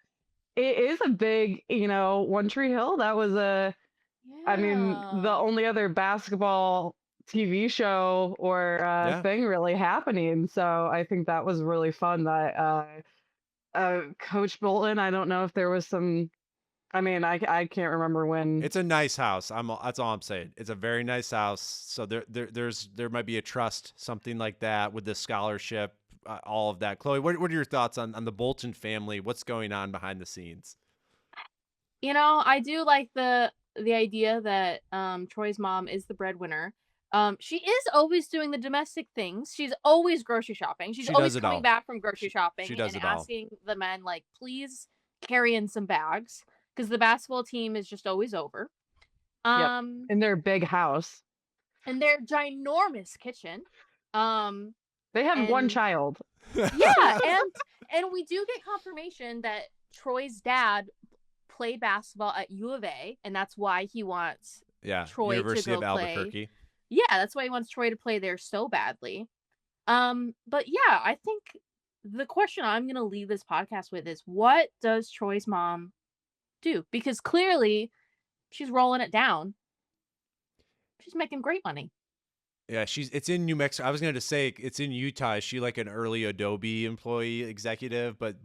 Speaker 8: it is a big, One Tree Hill. That was I mean, the only other basketball TV show or thing really happening. So I think that was really fun that Coach Bolton, I don't know if there was some. I mean, I can't remember when.
Speaker 1: It's a nice house. That's all I'm saying. It's a very nice house. So there might be a trust, something like that, with the scholarship, all of that. Kloey, what are your thoughts on the Bolton family? What's going on behind the scenes?
Speaker 9: I do like the idea that Troy's mom is the breadwinner. She is always doing the domestic things. She's always grocery shopping. She's always coming back from grocery shopping and asking the men, like, please carry in some bags. Because the basketball team is just always over.
Speaker 8: In their big house.
Speaker 9: And their ginormous kitchen.
Speaker 8: They have one child.
Speaker 9: Yeah, and we do get confirmation that Troy's dad played basketball at U of A, and that's why he wants Troy
Speaker 1: University
Speaker 9: to go
Speaker 1: of
Speaker 9: play.
Speaker 1: Albuquerque.
Speaker 9: Yeah, that's why he wants Troy to play there so badly. But yeah, I think the question I'm going to leave this podcast with is, what does Troy's mom do? Because clearly she's rolling it down. She's making great money.
Speaker 1: Yeah, it's in New Mexico. I was going to say it's in Utah. Is she like an early Adobe employee executive? But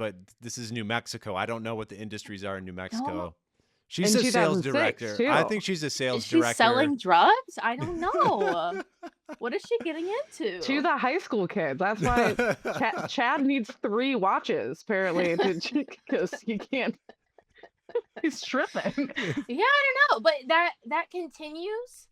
Speaker 1: this is New Mexico. I don't know what the industries are in New Mexico.
Speaker 9: No.
Speaker 1: She's a sales director.
Speaker 8: Too.
Speaker 1: I think she's a sales
Speaker 9: Is she
Speaker 1: director.
Speaker 9: selling drugs? I don't know. What is she getting into?
Speaker 8: To the high school kids. That's why Chad needs 3 watches, apparently, because he can't. He's tripping.
Speaker 9: Yeah, I don't know. But that continues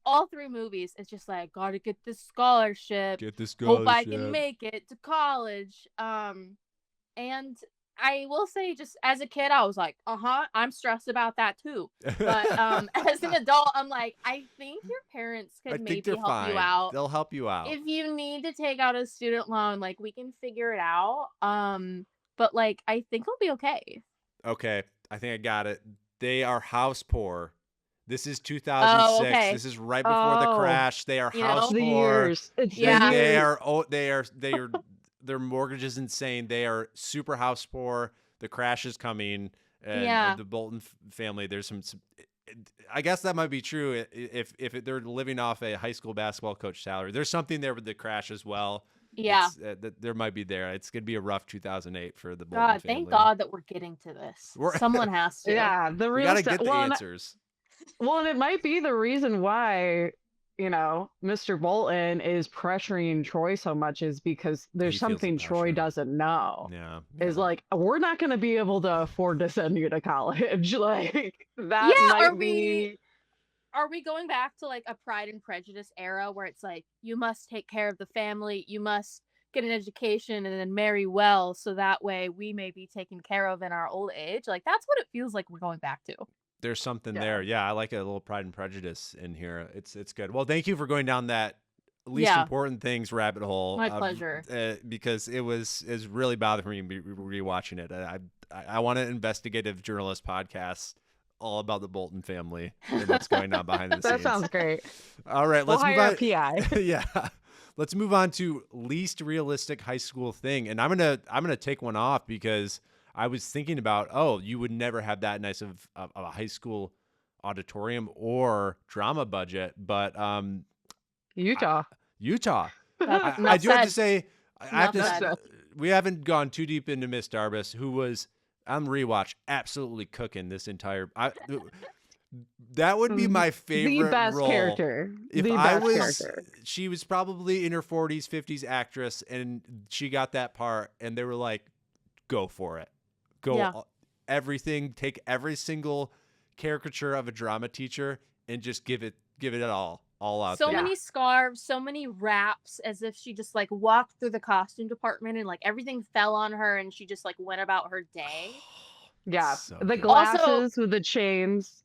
Speaker 9: all through movies. It's just like, gotta get this scholarship. Hope I can make it to college. And I will say, just as a kid, I was like, I'm stressed about that too. But as an adult, I'm like, I think your parents could maybe help you out.
Speaker 1: They'll help you out.
Speaker 9: If you need to take out a student loan, like, we can figure it out. But like, I think it'll be okay.
Speaker 1: Okay, I think I got it. They are house poor. This is 2006.
Speaker 9: Oh, okay.
Speaker 1: This is right before the crash. They are house
Speaker 8: the
Speaker 1: poor.
Speaker 8: years. It's
Speaker 9: Yeah.
Speaker 1: They are their mortgage is insane. They are super house poor. The crash is coming. And the Bolton family, there's some I guess that might be true if they're living off a high school basketball coach salary. There's something there with the crash as well.
Speaker 9: Yeah.
Speaker 1: There might be there. It's going to be a rough 2008 for the Bolton family.
Speaker 9: Thank God that we're getting to this. Someone has to.
Speaker 8: Yeah, the
Speaker 1: We
Speaker 8: real
Speaker 1: got to get the answers.
Speaker 8: Well, and it might be the reason why, Mr. Bolton is pressuring Troy so much is because there's
Speaker 1: He feels the
Speaker 8: something Troy
Speaker 1: pressure.
Speaker 8: doesn't know.
Speaker 1: Yeah.
Speaker 8: Is like, we're not going to be able to afford to send you to college. Like, that
Speaker 9: Yeah,
Speaker 8: might
Speaker 9: are
Speaker 8: be.
Speaker 9: Are we going back to like a Pride and Prejudice era where it's like, you must take care of the family, you must get an education and then marry well, so that way we may be taken care of in our old age? Like, that's what it feels like we're going back to.
Speaker 1: There's something there. Yeah, I like a little Pride and Prejudice in here. It's good. Well, thank you for going down that least important things rabbit hole.
Speaker 9: My pleasure.
Speaker 1: Because is really bothering me rewatching it. I want an investigative journalist podcast all about the Bolton family and what's going on behind the scenes.
Speaker 8: That sounds great.
Speaker 1: All right, let's move
Speaker 8: hire
Speaker 1: on.
Speaker 8: a PI.
Speaker 1: Yeah. Let's move on to least realistic high school thing. And I'm gonna take one off because I was thinking about, you would never have that nice of a high school auditorium or drama budget, but
Speaker 8: Utah.
Speaker 1: I do have to say,
Speaker 9: Enough
Speaker 1: we haven't gone too deep into Miss Darbus, who was on rewatch absolutely cooking this entire. That would be my favorite
Speaker 8: The best
Speaker 1: role.
Speaker 8: character.
Speaker 1: If
Speaker 8: the
Speaker 1: I
Speaker 8: best
Speaker 1: was,
Speaker 8: character.
Speaker 1: she was probably in her 40s, 50s actress, and she got that part, and they were like, "Go for it, go everything, take every single caricature of a drama teacher, and just give it all out
Speaker 9: So
Speaker 1: there."
Speaker 9: many scarves, so many wraps, as if she just like walked through the costume department and like everything fell on her and she just like went about her day.
Speaker 8: Yeah,
Speaker 1: So
Speaker 8: the
Speaker 1: good.
Speaker 8: glasses
Speaker 9: Also-
Speaker 8: with the chains.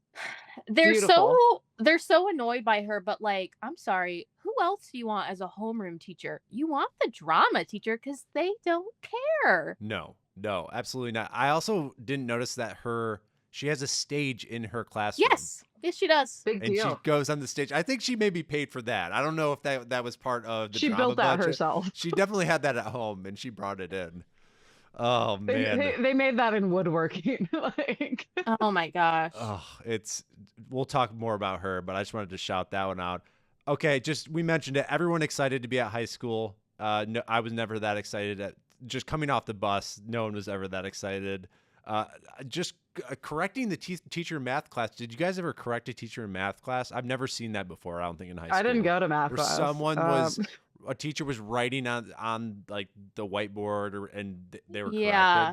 Speaker 9: They're
Speaker 8: Beautiful.
Speaker 9: so annoyed by her, but like, I'm sorry, who else do you want as a homeroom teacher? You want the drama teacher because they don't care.
Speaker 1: No, absolutely not. I also didn't notice that she has a stage in her classroom.
Speaker 9: Yes. Yes, she does.
Speaker 8: Big
Speaker 1: and she
Speaker 8: deal.
Speaker 1: goes on the stage. I think she may be paid for that. I don't know if that was part of the
Speaker 8: She
Speaker 1: drama
Speaker 8: built that
Speaker 1: budget.
Speaker 8: herself.
Speaker 1: She definitely had that at home, and she brought it in. Oh man.
Speaker 8: They made that in woodworking. Like,
Speaker 9: Oh my gosh.
Speaker 1: Oh, we'll talk more about her, but I just wanted to shout that one out. Okay, we mentioned it. Everyone excited to be at high school. No, I was never that excited at just coming off the bus. No one was ever that excited. Correcting the teacher in math class. Did you guys ever correct a teacher in math class? I've never seen that before. I don't think in high school.
Speaker 8: I didn't go to math
Speaker 1: Where
Speaker 8: class.
Speaker 1: a teacher was writing on like the whiteboard and they were
Speaker 9: Yeah.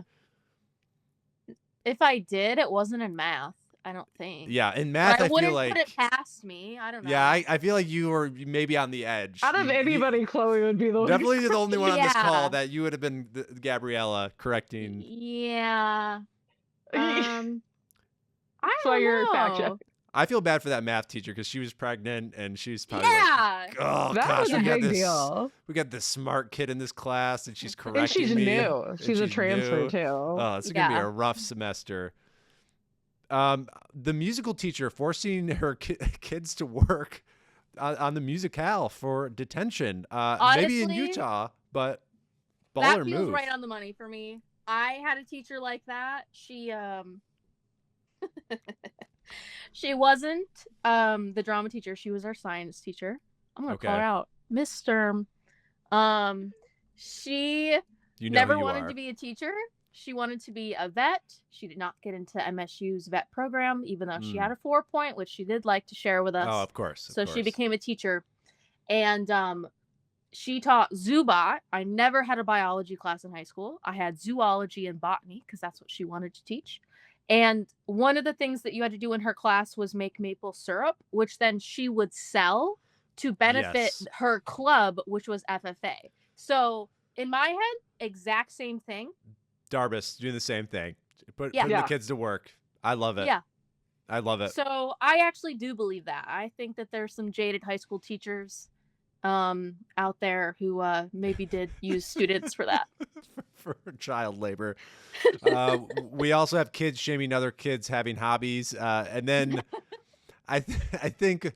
Speaker 1: corrected.
Speaker 9: If I did, it wasn't in math. I don't think.
Speaker 1: Yeah, in
Speaker 9: But
Speaker 1: math,
Speaker 9: I
Speaker 1: I
Speaker 9: wouldn't
Speaker 1: feel like
Speaker 9: put it past me. I don't know.
Speaker 1: yeah, I feel like you were maybe on the edge.
Speaker 8: Out of anybody, Chloe would be the one.
Speaker 1: Definitely the only one on this
Speaker 9: Yeah.
Speaker 1: call that you would have been Gabriella correcting.
Speaker 9: Yeah. I
Speaker 8: So
Speaker 9: don't
Speaker 8: you're fact
Speaker 9: know.
Speaker 8: check.
Speaker 1: I feel bad for that math teacher because she was pregnant and she was probably
Speaker 9: Yeah.
Speaker 1: like, oh
Speaker 8: That
Speaker 1: gosh,
Speaker 8: was a big deal.
Speaker 1: we got this smart kid in this class and she's correcting
Speaker 8: And she's
Speaker 1: me.
Speaker 8: new.
Speaker 1: and
Speaker 8: She's a transfer
Speaker 1: new.
Speaker 8: too.
Speaker 1: Oh, it's gonna be
Speaker 9: Yeah.
Speaker 1: a rough semester. The musical teacher forcing her kids to work on the musicale for detention. Maybe in
Speaker 9: Honestly,
Speaker 1: Utah, but baller
Speaker 9: That feels
Speaker 1: move.
Speaker 9: right on the money for me. I had a teacher like that. She she wasn't the drama teacher. She was our science teacher. I'm gonna call her
Speaker 1: Okay.
Speaker 9: out, Miss Sturm. She
Speaker 1: You know
Speaker 9: never
Speaker 1: who you
Speaker 9: wanted
Speaker 1: are.
Speaker 9: to be a teacher. She wanted to be a vet. She did not get into MSU's vet program, even though she had a 4.0, which she did like to share with us.
Speaker 1: Oh, of course.
Speaker 9: So she became a teacher, and she taught Zoobot. I never had a biology class in high school. I had zoology and botany because that's what she wanted to teach. And one of the things that you had to do in her class was make maple syrup, which then she would sell to benefit
Speaker 1: Yes.
Speaker 9: her club, which was FFA. So in my head, exact same thing.
Speaker 1: Darbus doing the same thing. Putting
Speaker 8: Yeah.
Speaker 1: the kids to work. I love it.
Speaker 9: Yeah.
Speaker 1: I love it.
Speaker 9: So I actually do believe that. I think that there's some jaded high school teachers out there who maybe did use students for that.
Speaker 1: for child labor. We also have kids shaming other kids having hobbies. And then I think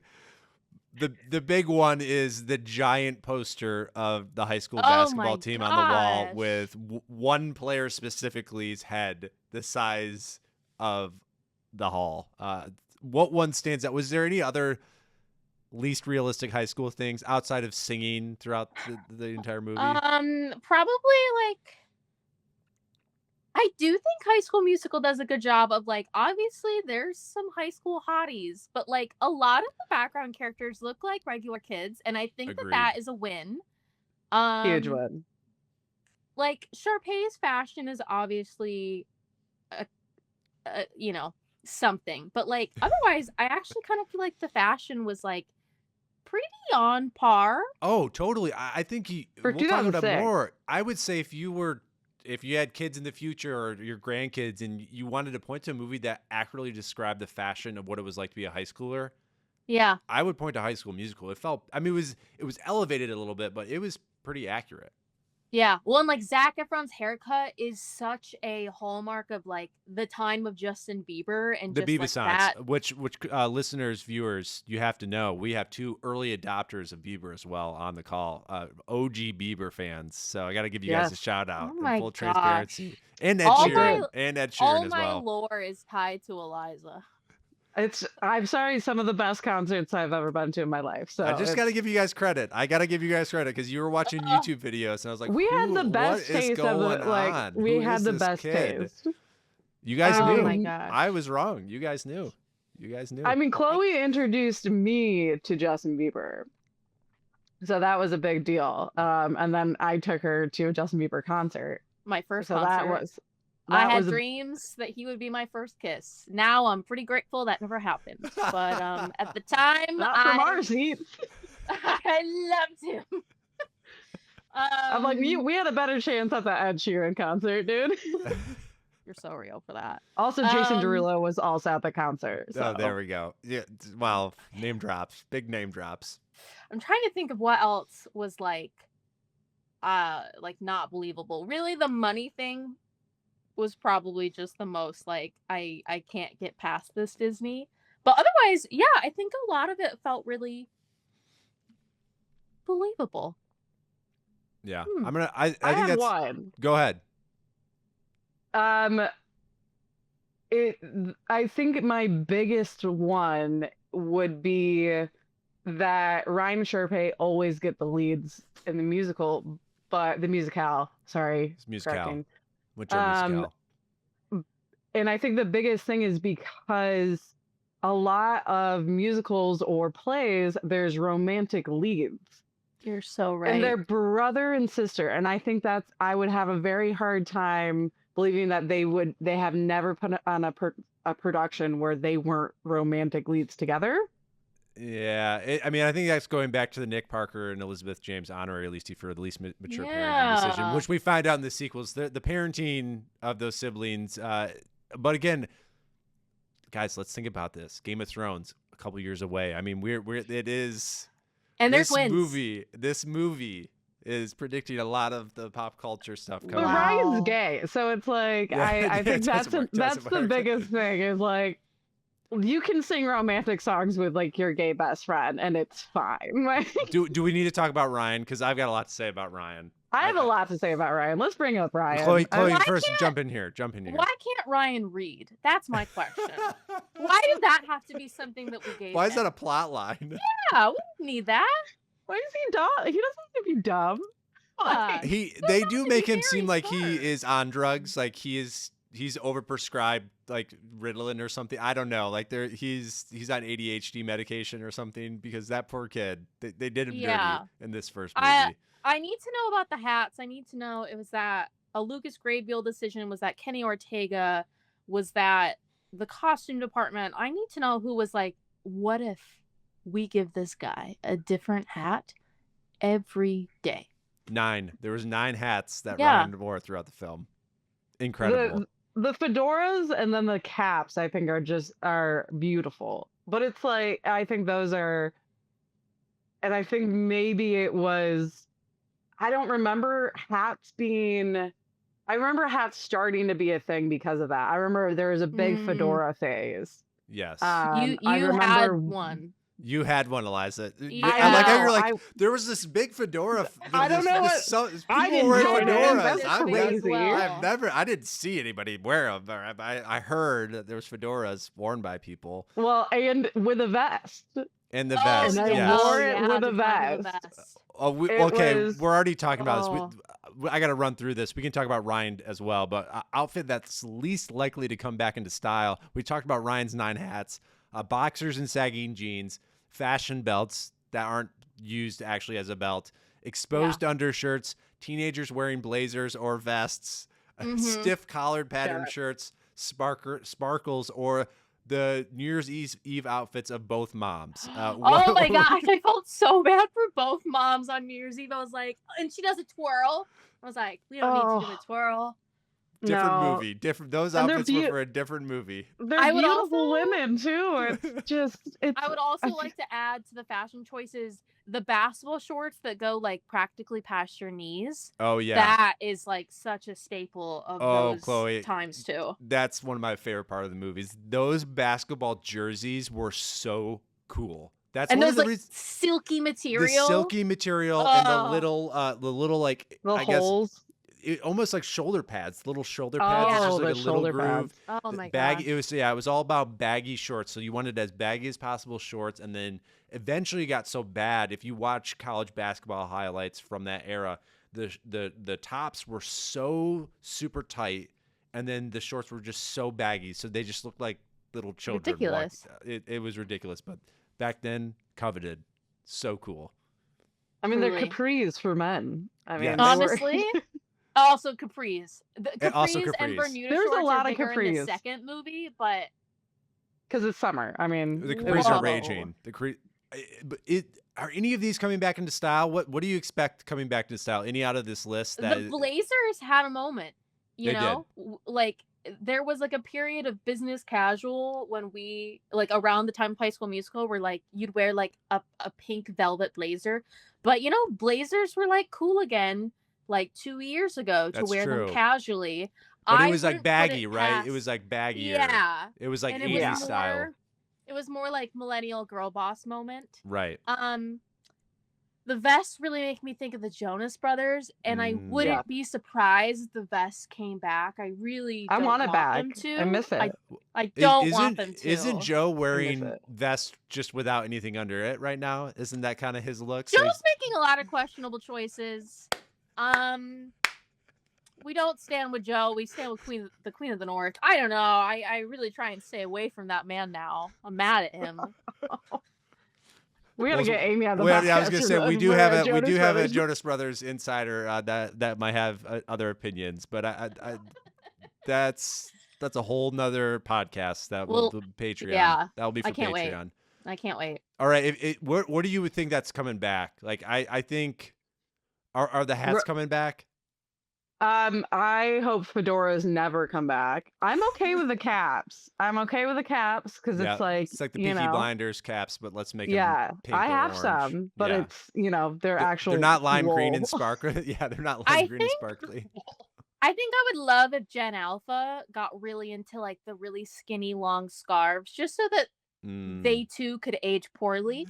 Speaker 1: the big one is the giant poster of the high school
Speaker 9: Oh
Speaker 1: basketball
Speaker 9: my
Speaker 1: team on the wall
Speaker 9: gosh.
Speaker 1: with one player specifically's head the size of the hall. What one stands out? Was there any other least realistic high school things outside of singing throughout the entire movie?
Speaker 9: Probably like I do think High School Musical does a good job of like obviously there's some high school hotties, but like a lot of the background characters look like regular kids, and I think
Speaker 1: Agreed.
Speaker 9: that is a win.
Speaker 8: Huge one.
Speaker 9: Like Sharpay's fashion is obviously a something, but like otherwise I actually kind of feel like the fashion was like pretty on par.
Speaker 1: Oh, totally. I think
Speaker 8: For
Speaker 1: we'll talk about it
Speaker 8: 2006.
Speaker 1: more. I would say if you had kids in the future or your grandkids and you wanted to point to a movie that accurately described the fashion of what it was like to be a high schooler,
Speaker 9: Yeah.
Speaker 1: I would point to High School Musical. It was elevated a little bit, but it was pretty accurate.
Speaker 9: Yeah. Well, and like Zac Efron's haircut is such a hallmark of like the time of Justin Bieber and
Speaker 1: The
Speaker 9: just like that.
Speaker 1: Bieber which listeners, viewers, you have to know, we have two early adopters of Bieber as well on the call, OG Bieber fans. So I got to give you guys a
Speaker 8: Yes.
Speaker 1: shout out
Speaker 9: Oh my
Speaker 1: in full
Speaker 9: gosh.
Speaker 1: transparency. And Ed
Speaker 9: All
Speaker 1: Sheeran,
Speaker 9: my-
Speaker 1: and Ed
Speaker 9: All
Speaker 1: Sheeran as
Speaker 9: my
Speaker 1: well.
Speaker 9: lore is tied to Eliza.
Speaker 8: I'm sorry, some of the best concerts I've ever been to in my life. So
Speaker 1: I just got to
Speaker 8: it's-
Speaker 1: give you guys credit. I got to give you guys credit because you were watching YouTube videos, and I was like,
Speaker 8: we had the best
Speaker 1: what is
Speaker 8: taste of
Speaker 1: going
Speaker 8: the like.
Speaker 1: on?
Speaker 8: We
Speaker 1: Who
Speaker 8: had
Speaker 1: is
Speaker 8: the
Speaker 1: this
Speaker 8: best
Speaker 1: kid?
Speaker 8: taste.
Speaker 1: You guys
Speaker 8: Oh
Speaker 1: knew.
Speaker 8: my
Speaker 9: gosh.
Speaker 1: I was wrong. You guys knew. You guys knew.
Speaker 8: I mean, Chloe introduced me to Justin Bieber, so that was a big deal. And then I took her to a Justin Bieber concert.
Speaker 9: My first
Speaker 8: So
Speaker 9: concert.
Speaker 8: that was.
Speaker 9: I
Speaker 8: that
Speaker 9: had
Speaker 8: was a-
Speaker 9: dreams that he would be my first kiss. Now I'm pretty grateful that never happened. But at the time,
Speaker 8: Not from our seat.
Speaker 9: I loved him.
Speaker 8: I'm like, we had a better chance at the Ed Sheeran concert, dude.
Speaker 9: You're so real for that.
Speaker 8: Also, Jason
Speaker 9: Um,
Speaker 8: Derulo was also at the concert. So.
Speaker 1: Oh, there we go. Yeah. Wow. Name drops. Big name drops.
Speaker 9: I'm trying to think of what else was like not believable. Really, the money thing was probably just the most like I can't get past this Disney. But otherwise, yeah, I think a lot of it felt really believable.
Speaker 1: Yeah.
Speaker 8: Hmm.
Speaker 1: I think
Speaker 8: have
Speaker 1: that's
Speaker 8: one.
Speaker 1: Go ahead.
Speaker 8: I think my biggest one would be that Ryan and Sharpay always get the leads in the musical, but the musicale. Sorry,
Speaker 1: It's musical.
Speaker 8: correcting.
Speaker 1: Whichever musical.
Speaker 8: And I think the biggest thing is because a lot of musicals or plays, there's romantic leads.
Speaker 9: You're so right.
Speaker 8: And they're brother and sister. And I think I would have a very hard time believing that they have never put on a production where they weren't romantic leads together.
Speaker 1: Yeah, I mean, I think that's going back to the Nick Parker and Elizabeth James honorary least for the least mature parenting decision, which we find out in the sequels. The parenting of those siblings, but again, guys, let's think about this. Game of Thrones, a couple years away. I mean, it is,
Speaker 9: and there's
Speaker 1: This movie is predicting a lot of the pop culture stuff coming.
Speaker 8: But Ryan's gay, so it's like I think that's the biggest thing is like. You can sing romantic songs with like your gay best friend, and it's fine.
Speaker 1: Do we need to talk about Ryan? Because I've got a lot to say about Ryan.
Speaker 8: I have a lot to say about Ryan. Let's bring up Ryan.
Speaker 1: Kloey, first jump in here.
Speaker 9: Why can't Ryan read? That's my question. Why did that have to be something that we gave?
Speaker 1: Why is that a plot line?
Speaker 9: Yeah, we don't need that.
Speaker 8: Why is he dumb? He doesn't have to be dumb.
Speaker 1: They do make him seem like he is on drugs, like he's overprescribed like Ritalin or something. I don't know. Like he's on ADHD medication or something because that poor kid, they did him dirty in this first movie.
Speaker 9: I need to know about the hats. I need to know, it was that a Lucas Grabeel decision? Was that Kenny Ortega? Was that the costume department? I need to know who was like, what if we give this guy a different hat every day?
Speaker 1: 9. There was 9 hats that Ryan wore throughout the film. Incredible.
Speaker 8: The fedoras and then the caps, I think, are beautiful. But it's like, I think those are, and I think maybe it was, I don't remember hats being, I remember hats starting to be a thing because of that. I remember there was a big fedora phase.
Speaker 1: Yes.
Speaker 9: You had one.
Speaker 1: You had one, Eliza.
Speaker 9: I
Speaker 1: like how you're like, there was this big fedora.
Speaker 8: I don't know
Speaker 1: people wearing fedoras.
Speaker 8: That's
Speaker 1: I didn't see anybody wear them. I heard that there was fedoras worn by people.
Speaker 8: Well, and with a vest.
Speaker 1: And the vest.
Speaker 8: And I wore it with a vest.
Speaker 1: We're already talking about this. I got to run through this. We can talk about Ryan as well, but outfit that's least likely to come back into style. We talked about Ryan's 9 hats, boxers and sagging jeans, fashion belts that aren't used actually as a belt, exposed undershirts, teenagers wearing blazers or vests, stiff collared patterned shirts, sparkles, or the New Year's Eve outfits of both moms.
Speaker 9: Oh my gosh, I felt so bad for both moms on New Year's Eve. I was like, and she does a twirl. I was like, we don't need to do a twirl.
Speaker 1: Different movie. Those outfits were for a different movie.
Speaker 8: They're beautiful women too. It's just.
Speaker 9: I would also like to add to the fashion choices the basketball shorts that go like practically past your knees.
Speaker 1: Oh yeah,
Speaker 9: that is like such a staple of those
Speaker 1: Kloey,
Speaker 9: times too.
Speaker 1: That's one of my favorite part of the movies. Those basketball jerseys were so cool. That's
Speaker 9: and
Speaker 1: one
Speaker 9: those
Speaker 1: of the
Speaker 9: like silky material.
Speaker 1: The silky material and the little like
Speaker 8: little holes.
Speaker 1: Almost like shoulder pads, little shoulder pads. It's just like a little groove.
Speaker 9: Pads. Oh my
Speaker 1: god!
Speaker 9: It
Speaker 1: was all about baggy shorts. So you wanted as baggy as possible shorts, and then eventually got so bad. If you watch college basketball highlights from that era, the tops were so super tight, and then the shorts were just so baggy, so they just looked like little children.
Speaker 9: Ridiculous.
Speaker 1: It was ridiculous, but back then, coveted. So cool.
Speaker 8: I mean, they're capris for men. I mean,
Speaker 9: honestly. Also capris. Capris and Bermuda
Speaker 8: There's
Speaker 9: shorts
Speaker 8: a lot
Speaker 9: are
Speaker 8: of
Speaker 9: bigger
Speaker 8: capris
Speaker 9: in the second movie, but
Speaker 8: because it's summer. I mean,
Speaker 1: the capris are raging. Are any of these coming back into style? What do you expect coming back into style? Any out of this list?
Speaker 9: The blazers had a moment. You know, like there was like a period of business casual when we like around the time of High School Musical, where like you'd wear like a pink velvet blazer, but you know, blazers were like cool again. Like 2 years ago to wear them casually.
Speaker 1: But it was like baggy, right? It was like baggy.
Speaker 9: Yeah.
Speaker 1: It was like
Speaker 9: and
Speaker 1: 80s style.
Speaker 9: It was more like millennial girl boss moment.
Speaker 1: Right.
Speaker 9: The vests really make me think of the Jonas Brothers, and I wouldn't be surprised if the vests came back. I really don't
Speaker 8: want it back.
Speaker 9: them to.
Speaker 8: I miss it.
Speaker 9: I don't want them to.
Speaker 1: Isn't Joe wearing vest just without anything under it right now? Isn't that kind of his look?
Speaker 9: Joe's making a lot of questionable choices. We don't stand with Joe. We stand with the Queen of the North. I don't know. I really try and stay away from that man now. I'm mad at him.
Speaker 8: We gotta get Amy on the podcast.
Speaker 1: Yeah, I was gonna say we do have a
Speaker 8: Jonas
Speaker 1: Jonas Brothers insider that might have other opinions, but I that's a whole nother podcast that will be Patreon.
Speaker 9: Yeah,
Speaker 1: that'll be for Patreon.
Speaker 9: I can't wait.
Speaker 1: All right, what do you think that's coming back? Like I think are the hats coming back?
Speaker 8: I hope fedoras never come back. I'm okay with the caps. Because it's like
Speaker 1: the Peaky Blinders caps, but let's make
Speaker 8: them
Speaker 1: pink
Speaker 8: I
Speaker 1: or
Speaker 8: have
Speaker 1: orange.
Speaker 8: some, but it's they're actual.
Speaker 1: They're not lime
Speaker 8: wool.
Speaker 1: green and sparkly. Yeah, they're not lime green and sparkly.
Speaker 9: I think I would love if Gen Alpha got really into like the really skinny long scarves, just so that they too could age poorly.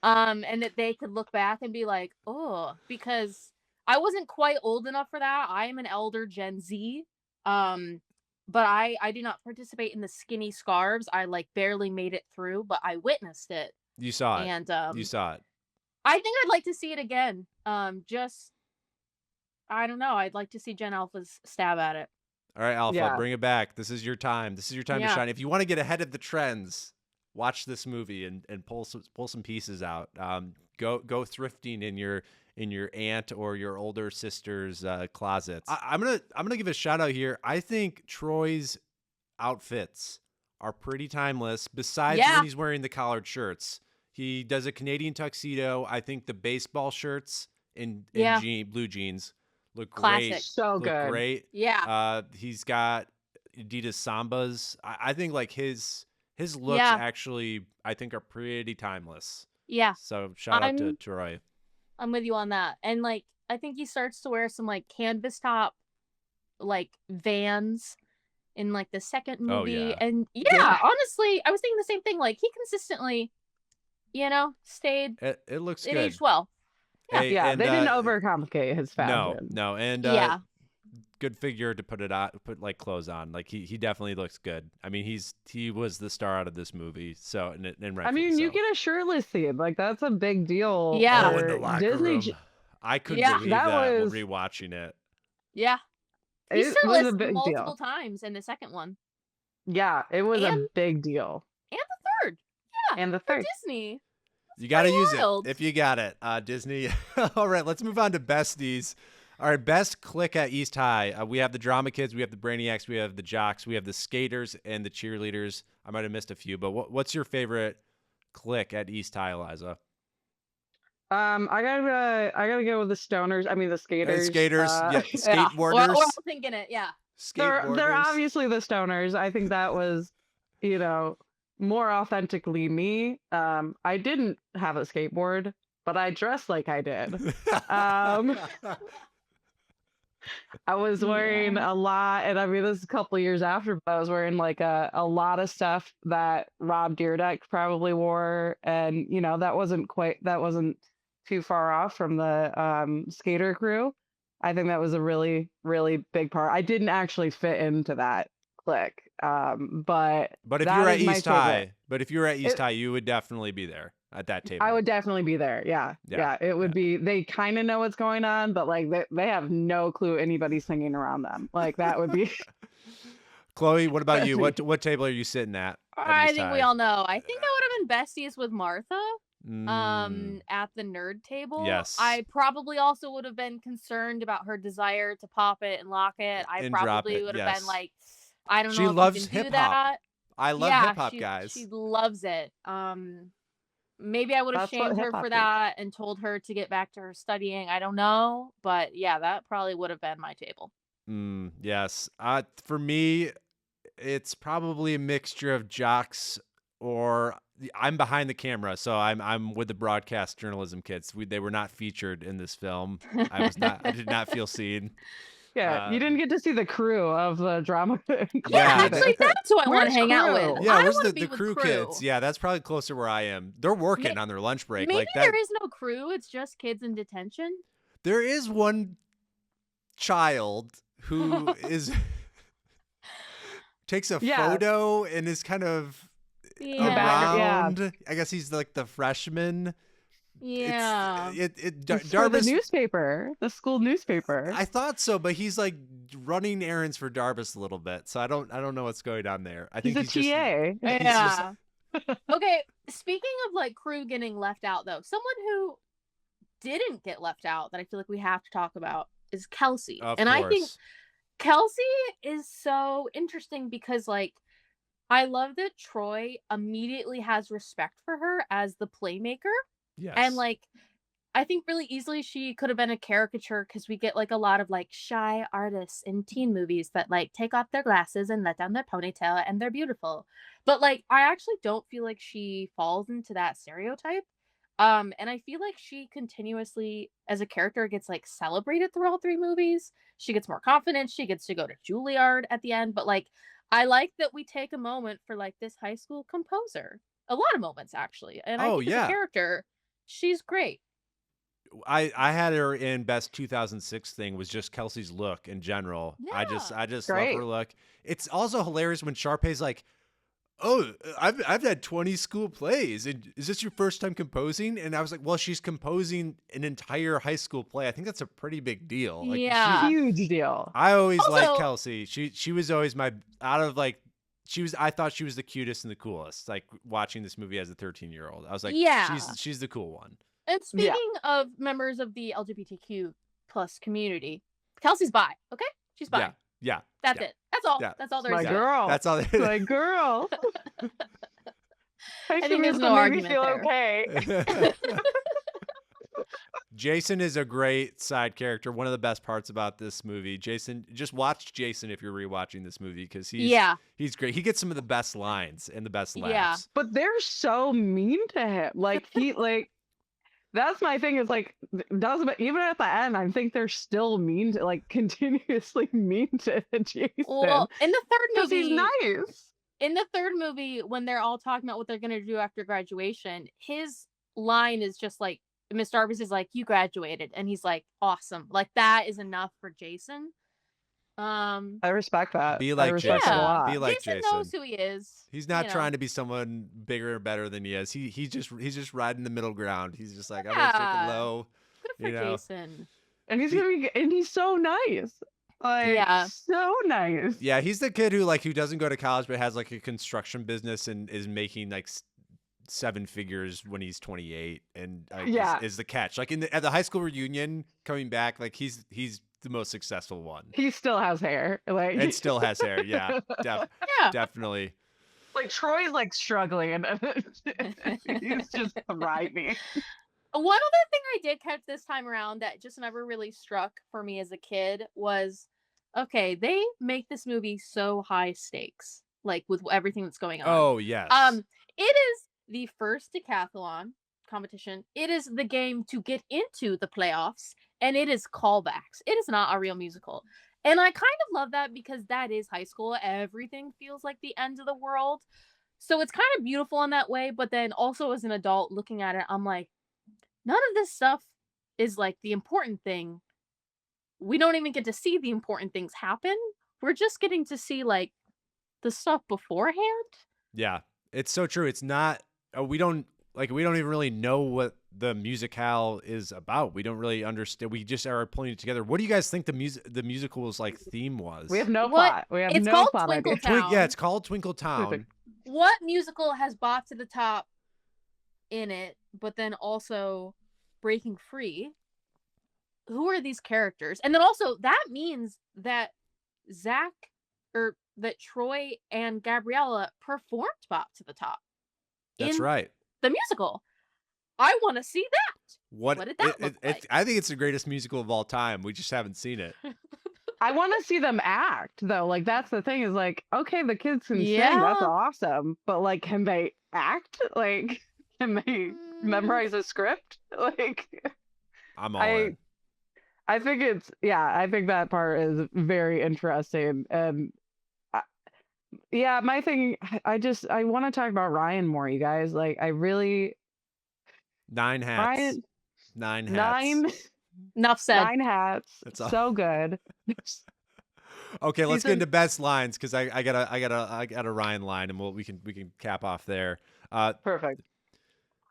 Speaker 9: And that they could look back and be like, oh, because I wasn't quite old enough for that. I am an elder Gen Z. But I do not participate in the skinny scarves. I like barely made it through, but I witnessed it.
Speaker 1: You saw it.
Speaker 9: And
Speaker 1: you saw it.
Speaker 9: I think I'd like to see it again. I don't know. I'd like to see Gen Alpha's stab at it.
Speaker 1: All right, Alpha, bring it back. This is your time. This is your time to shine. If you want to get ahead of the trends, watch this movie and pull some pieces out. Go thrifting in your aunt or your older sister's closets. I'm gonna give a shout out here. I think Troy's outfits are pretty timeless. Besides when he's wearing the collared shirts, he does a Canadian tuxedo. I think the baseball shirts and blue jeans look
Speaker 9: classic.
Speaker 1: Great.
Speaker 8: So good.
Speaker 1: Look great.
Speaker 9: Yeah.
Speaker 1: He's got Adidas Sambas. I think like his looks actually I think are pretty timeless.
Speaker 9: Yeah.
Speaker 1: So shout out to Troy.
Speaker 9: I'm with you on that. And like I think he starts to wear some like canvas top like Vans in like the second movie.
Speaker 1: Oh, yeah.
Speaker 9: And honestly, I was thinking the same thing. Like he consistently, stayed.
Speaker 1: It looks
Speaker 9: it
Speaker 1: good.
Speaker 9: aged well.
Speaker 8: Yeah,
Speaker 1: Hey,
Speaker 8: they
Speaker 1: and,
Speaker 8: didn't overcomplicate his fashion.
Speaker 1: No, and good figure to put like clothes on. Like he definitely looks good. I mean, he was the star out of this movie. So and
Speaker 8: I mean, you get a shirtless scene. Like that's a big deal.
Speaker 9: Yeah.
Speaker 1: in the locker room. I couldn't believe that when rewatching it.
Speaker 9: Yeah.
Speaker 8: It
Speaker 9: He's
Speaker 8: was
Speaker 9: shirtless
Speaker 8: a big
Speaker 9: multiple
Speaker 8: deal.
Speaker 9: times in the second one.
Speaker 8: Yeah, it was a big deal.
Speaker 9: And the third. Yeah.
Speaker 8: And the third.
Speaker 9: Disney.
Speaker 1: You got to use
Speaker 9: wild.
Speaker 1: it if you got it, Disney. All right, let's move on to besties. All right, best clique at East High. We have the drama kids, we have the brainiacs, we have the jocks, we have the skaters and the cheerleaders. I might have missed a few, but what's your favorite clique at East High, Eliza?
Speaker 8: I gotta go with the stoners. I mean the skaters.
Speaker 1: Skaters, skateboarders.
Speaker 9: We're all thinking it, yeah.
Speaker 8: They're obviously the stoners. I think that was, more authentically me. I didn't have a skateboard, but I dressed like I did. I was wearing a lot, and I mean this is a couple years after, but I was wearing like a lot of stuff that Rob Dyrdek probably wore, and that wasn't too far off from the skater crew. I think that was a really, really big part. I didn't actually fit into that clique, but
Speaker 1: if you're at East High, you would definitely be there at that table.
Speaker 8: I would definitely be there. Yeah. It would be. They kind of know what's going on, but like they have no clue anybody's singing around them. Like that would be.
Speaker 1: Chloe, what about you? What table are you sitting at
Speaker 9: I
Speaker 1: East
Speaker 9: think
Speaker 1: High?
Speaker 9: we all know. I think I would have been besties with Martha. At the nerd table.
Speaker 1: Yes.
Speaker 9: I probably also would have been concerned about her desire to pop it and lock it. I probably would have been like, I don't know.
Speaker 1: She loves
Speaker 9: if you can do
Speaker 1: hip-hop.
Speaker 9: that.
Speaker 1: I love hip hop, guys.
Speaker 9: She loves it. Maybe I would have shamed her for that and told her to get back to her studying. I don't know, but yeah, that probably would have been my table.
Speaker 1: Yes. For me, it's probably a mixture of jocks or I'm behind the camera, so I'm with the broadcast journalism kids. They were not featured in this film. I did not feel seen.
Speaker 8: Yeah, you didn't get to see the crew of the drama.
Speaker 1: Yeah,
Speaker 9: Actually, that's who I want to
Speaker 8: Where's
Speaker 9: hang out
Speaker 8: crew?
Speaker 9: with.
Speaker 1: Yeah,
Speaker 9: I
Speaker 1: where's
Speaker 9: wanna
Speaker 1: the
Speaker 9: be with
Speaker 1: crew kids? Yeah, that's probably closer where I am. They're working on their lunch break.
Speaker 9: Maybe
Speaker 1: like that.
Speaker 9: there is no crew. It's just kids in detention.
Speaker 1: There is one child who is takes a
Speaker 8: Yeah.
Speaker 1: photo and is kind of
Speaker 9: Yeah.
Speaker 1: around. I guess he's like the freshman.
Speaker 9: Yeah.
Speaker 1: It's
Speaker 8: It's for the
Speaker 1: Darbus.
Speaker 8: newspaper, the school newspaper.
Speaker 1: I thought so, but he's like running errands for Darbus a little bit, so I don't know what's going on there. I
Speaker 8: He's
Speaker 1: think
Speaker 8: a
Speaker 1: he's just
Speaker 8: TA.
Speaker 9: Yeah. Okay, speaking of like crew getting left out though, someone who didn't get left out that I feel like we have to talk about is Kelsey.
Speaker 1: Of
Speaker 9: and
Speaker 1: course.
Speaker 9: I think Kelsey is so interesting because like I love that Troy immediately has respect for her as the playmaker.
Speaker 1: yes.
Speaker 9: And like I think really easily she could have been a caricature because we get like a lot of like shy artists in teen movies that like take off their glasses and let down their ponytail and they're beautiful. But like I actually don't feel like she falls into that stereotype. And I feel like she continuously as a character gets like celebrated through all three movies. She gets more confidence, she gets to go to Juilliard at the end, but like I like that we take a moment for like this high school composer. A lot of moments actually. And I
Speaker 1: Oh,
Speaker 9: think as
Speaker 1: yeah.
Speaker 9: a character, she's great.
Speaker 1: I had her in best 2006 thing was just Kelsey's look in general. I just love
Speaker 8: Great.
Speaker 1: her look. It's also hilarious when Sharpay's like, "Oh, I've had 20 school plays. And is this your first time composing?" And I was like, "Well, she's composing an entire high school play. I think that's a pretty big deal." Like,
Speaker 9: Yeah.
Speaker 8: Huge deal.
Speaker 1: I always liked
Speaker 9: Also-
Speaker 1: Kelsey. She was always my out of like I thought she was the cutest and the coolest. Like watching this movie as a 13-year-old. I was like,
Speaker 9: Yeah.
Speaker 1: she's the cool one.
Speaker 9: And
Speaker 8: Yeah.
Speaker 9: speaking of members of the LGBTQ plus community, Kelsey's bi. Okay, she's bi.
Speaker 1: Yeah. Yeah.
Speaker 9: That's
Speaker 1: yeah.
Speaker 9: it. That's all.
Speaker 1: Yeah.
Speaker 9: That's all there
Speaker 8: My
Speaker 9: is. to it.
Speaker 8: girl.
Speaker 1: That's all.
Speaker 8: My girl. I
Speaker 9: think there's no
Speaker 8: made me
Speaker 9: argument
Speaker 8: feel
Speaker 9: there.
Speaker 8: okay.
Speaker 1: Jason is a great side character. One of the best parts about this movie. Jason, just watch Jason if you're rewatching this movie because he's great. He gets some of the best lines and the best laughs.
Speaker 9: Yeah.
Speaker 8: But they're so mean to him. Like he like that's my thing is like doesn't even at the end I think they're still mean to like continuously mean to Jason.
Speaker 9: Well, in the third
Speaker 8: Because
Speaker 9: movie,
Speaker 8: he's nice.
Speaker 9: in the third movie, when they're all talking about what they're gonna do after graduation, his line is just like Miss Darbus is like, "You graduated," and he's like, "Awesome!" Like that is enough for Jason.
Speaker 8: I respect that.
Speaker 1: Be
Speaker 8: I
Speaker 1: like
Speaker 8: respect
Speaker 1: Jason.
Speaker 8: it a lot.
Speaker 1: Be like
Speaker 9: Jason
Speaker 1: Jason.
Speaker 9: knows who he is.
Speaker 1: He's not
Speaker 9: you know.
Speaker 1: trying to be someone bigger or better than he is. He's just riding the middle ground. He's just like, I'm gonna take
Speaker 9: Yeah.
Speaker 1: it low.
Speaker 9: Good for
Speaker 1: you know.
Speaker 9: Jason.
Speaker 8: And he's so nice. Like
Speaker 9: Yeah.
Speaker 8: so nice.
Speaker 1: Yeah, he's the kid who doesn't go to college but has like a construction business and is making like 7 figures when he's 28 and like,
Speaker 8: Yeah.
Speaker 1: is the catch. Like at the high school reunion coming back, like he's the most successful one.
Speaker 8: He still has hair. Like
Speaker 1: And still has hair. Yeah,
Speaker 9: Yeah.
Speaker 1: definitely.
Speaker 8: like Troy's like struggling and he's just thriving.
Speaker 9: One other thing I did catch this time around that just never really struck for me as a kid was, okay, they make this movie so high stakes, like with everything that's going on.
Speaker 1: Oh yes.
Speaker 9: It is the first decathlon competition. It is the game to get into the playoffs, and it is callbacks. It is not a real musical. And I kind of love that because that is high school. Everything feels like the end of the world. So it's kind of beautiful in that way, but then also as an adult looking at it, I'm like, none of this stuff is like the important thing. We don't even get to see the important things happen. We're just getting to see like the stuff beforehand.
Speaker 1: Yeah, it's so true. It's not. We don't even really know what the musicale is about. We don't really understand. We just are pulling it together. What do you guys think the musical's like theme was?
Speaker 8: We have no
Speaker 9: What?
Speaker 8: plot. We have
Speaker 9: It's
Speaker 8: no
Speaker 9: called
Speaker 8: plot idea.
Speaker 9: Twinkle Town.
Speaker 1: Yeah, it's called Twinkle Town.
Speaker 9: What musical has Bop to the Top in it, but then also Breaking Free? Who are these characters? And then also that means that that Troy and Gabriella performed Bop to the Top.
Speaker 1: That's
Speaker 9: in
Speaker 1: right.
Speaker 9: The musical. I want to see that.
Speaker 1: What
Speaker 9: did that look like?
Speaker 1: I think it's the greatest musical of all time. We just haven't seen it.
Speaker 8: I want to see them act though. Like that's the thing is like, okay, the kids can sing.
Speaker 9: Yeah.
Speaker 8: That's awesome. But like, can they act? Like, can they memorize a script? Like,
Speaker 1: I'm all in.
Speaker 8: I think I think that part is very interesting. And yeah, my thing, I want to talk about Ryan more, you guys. Like, I really,
Speaker 1: 9 hats.
Speaker 8: Ryan,
Speaker 1: 9 hats.
Speaker 8: 9,
Speaker 9: Enough said.
Speaker 8: 9 hats.
Speaker 1: That's all.
Speaker 8: So good.
Speaker 1: Okay, let's
Speaker 8: Season-
Speaker 1: get into best lines because I got a Ryan line and we can cap off there.
Speaker 8: Perfect.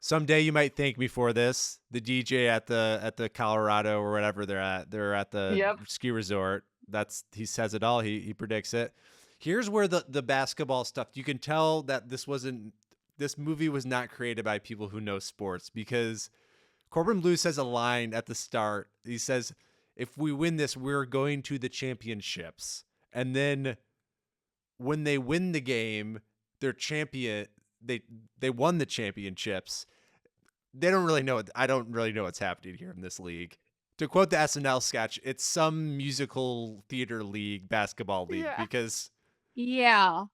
Speaker 1: Someday you might thank me for this. The DJ at the Colorado or whatever they're at the ski resort. He says it all. He predicts it. Here's where the basketball stuff. You can tell that this movie was not created by people who know sports, because Corbin Bleu says a line at the start. He says, "If we win this, we're going to the championships." And then when they win the game, they're champion. They won the championships. They don't really know. I don't really know what's happening here in this league. To quote the SNL sketch, it's some musical theater league, basketball league, because.
Speaker 9: Yeah.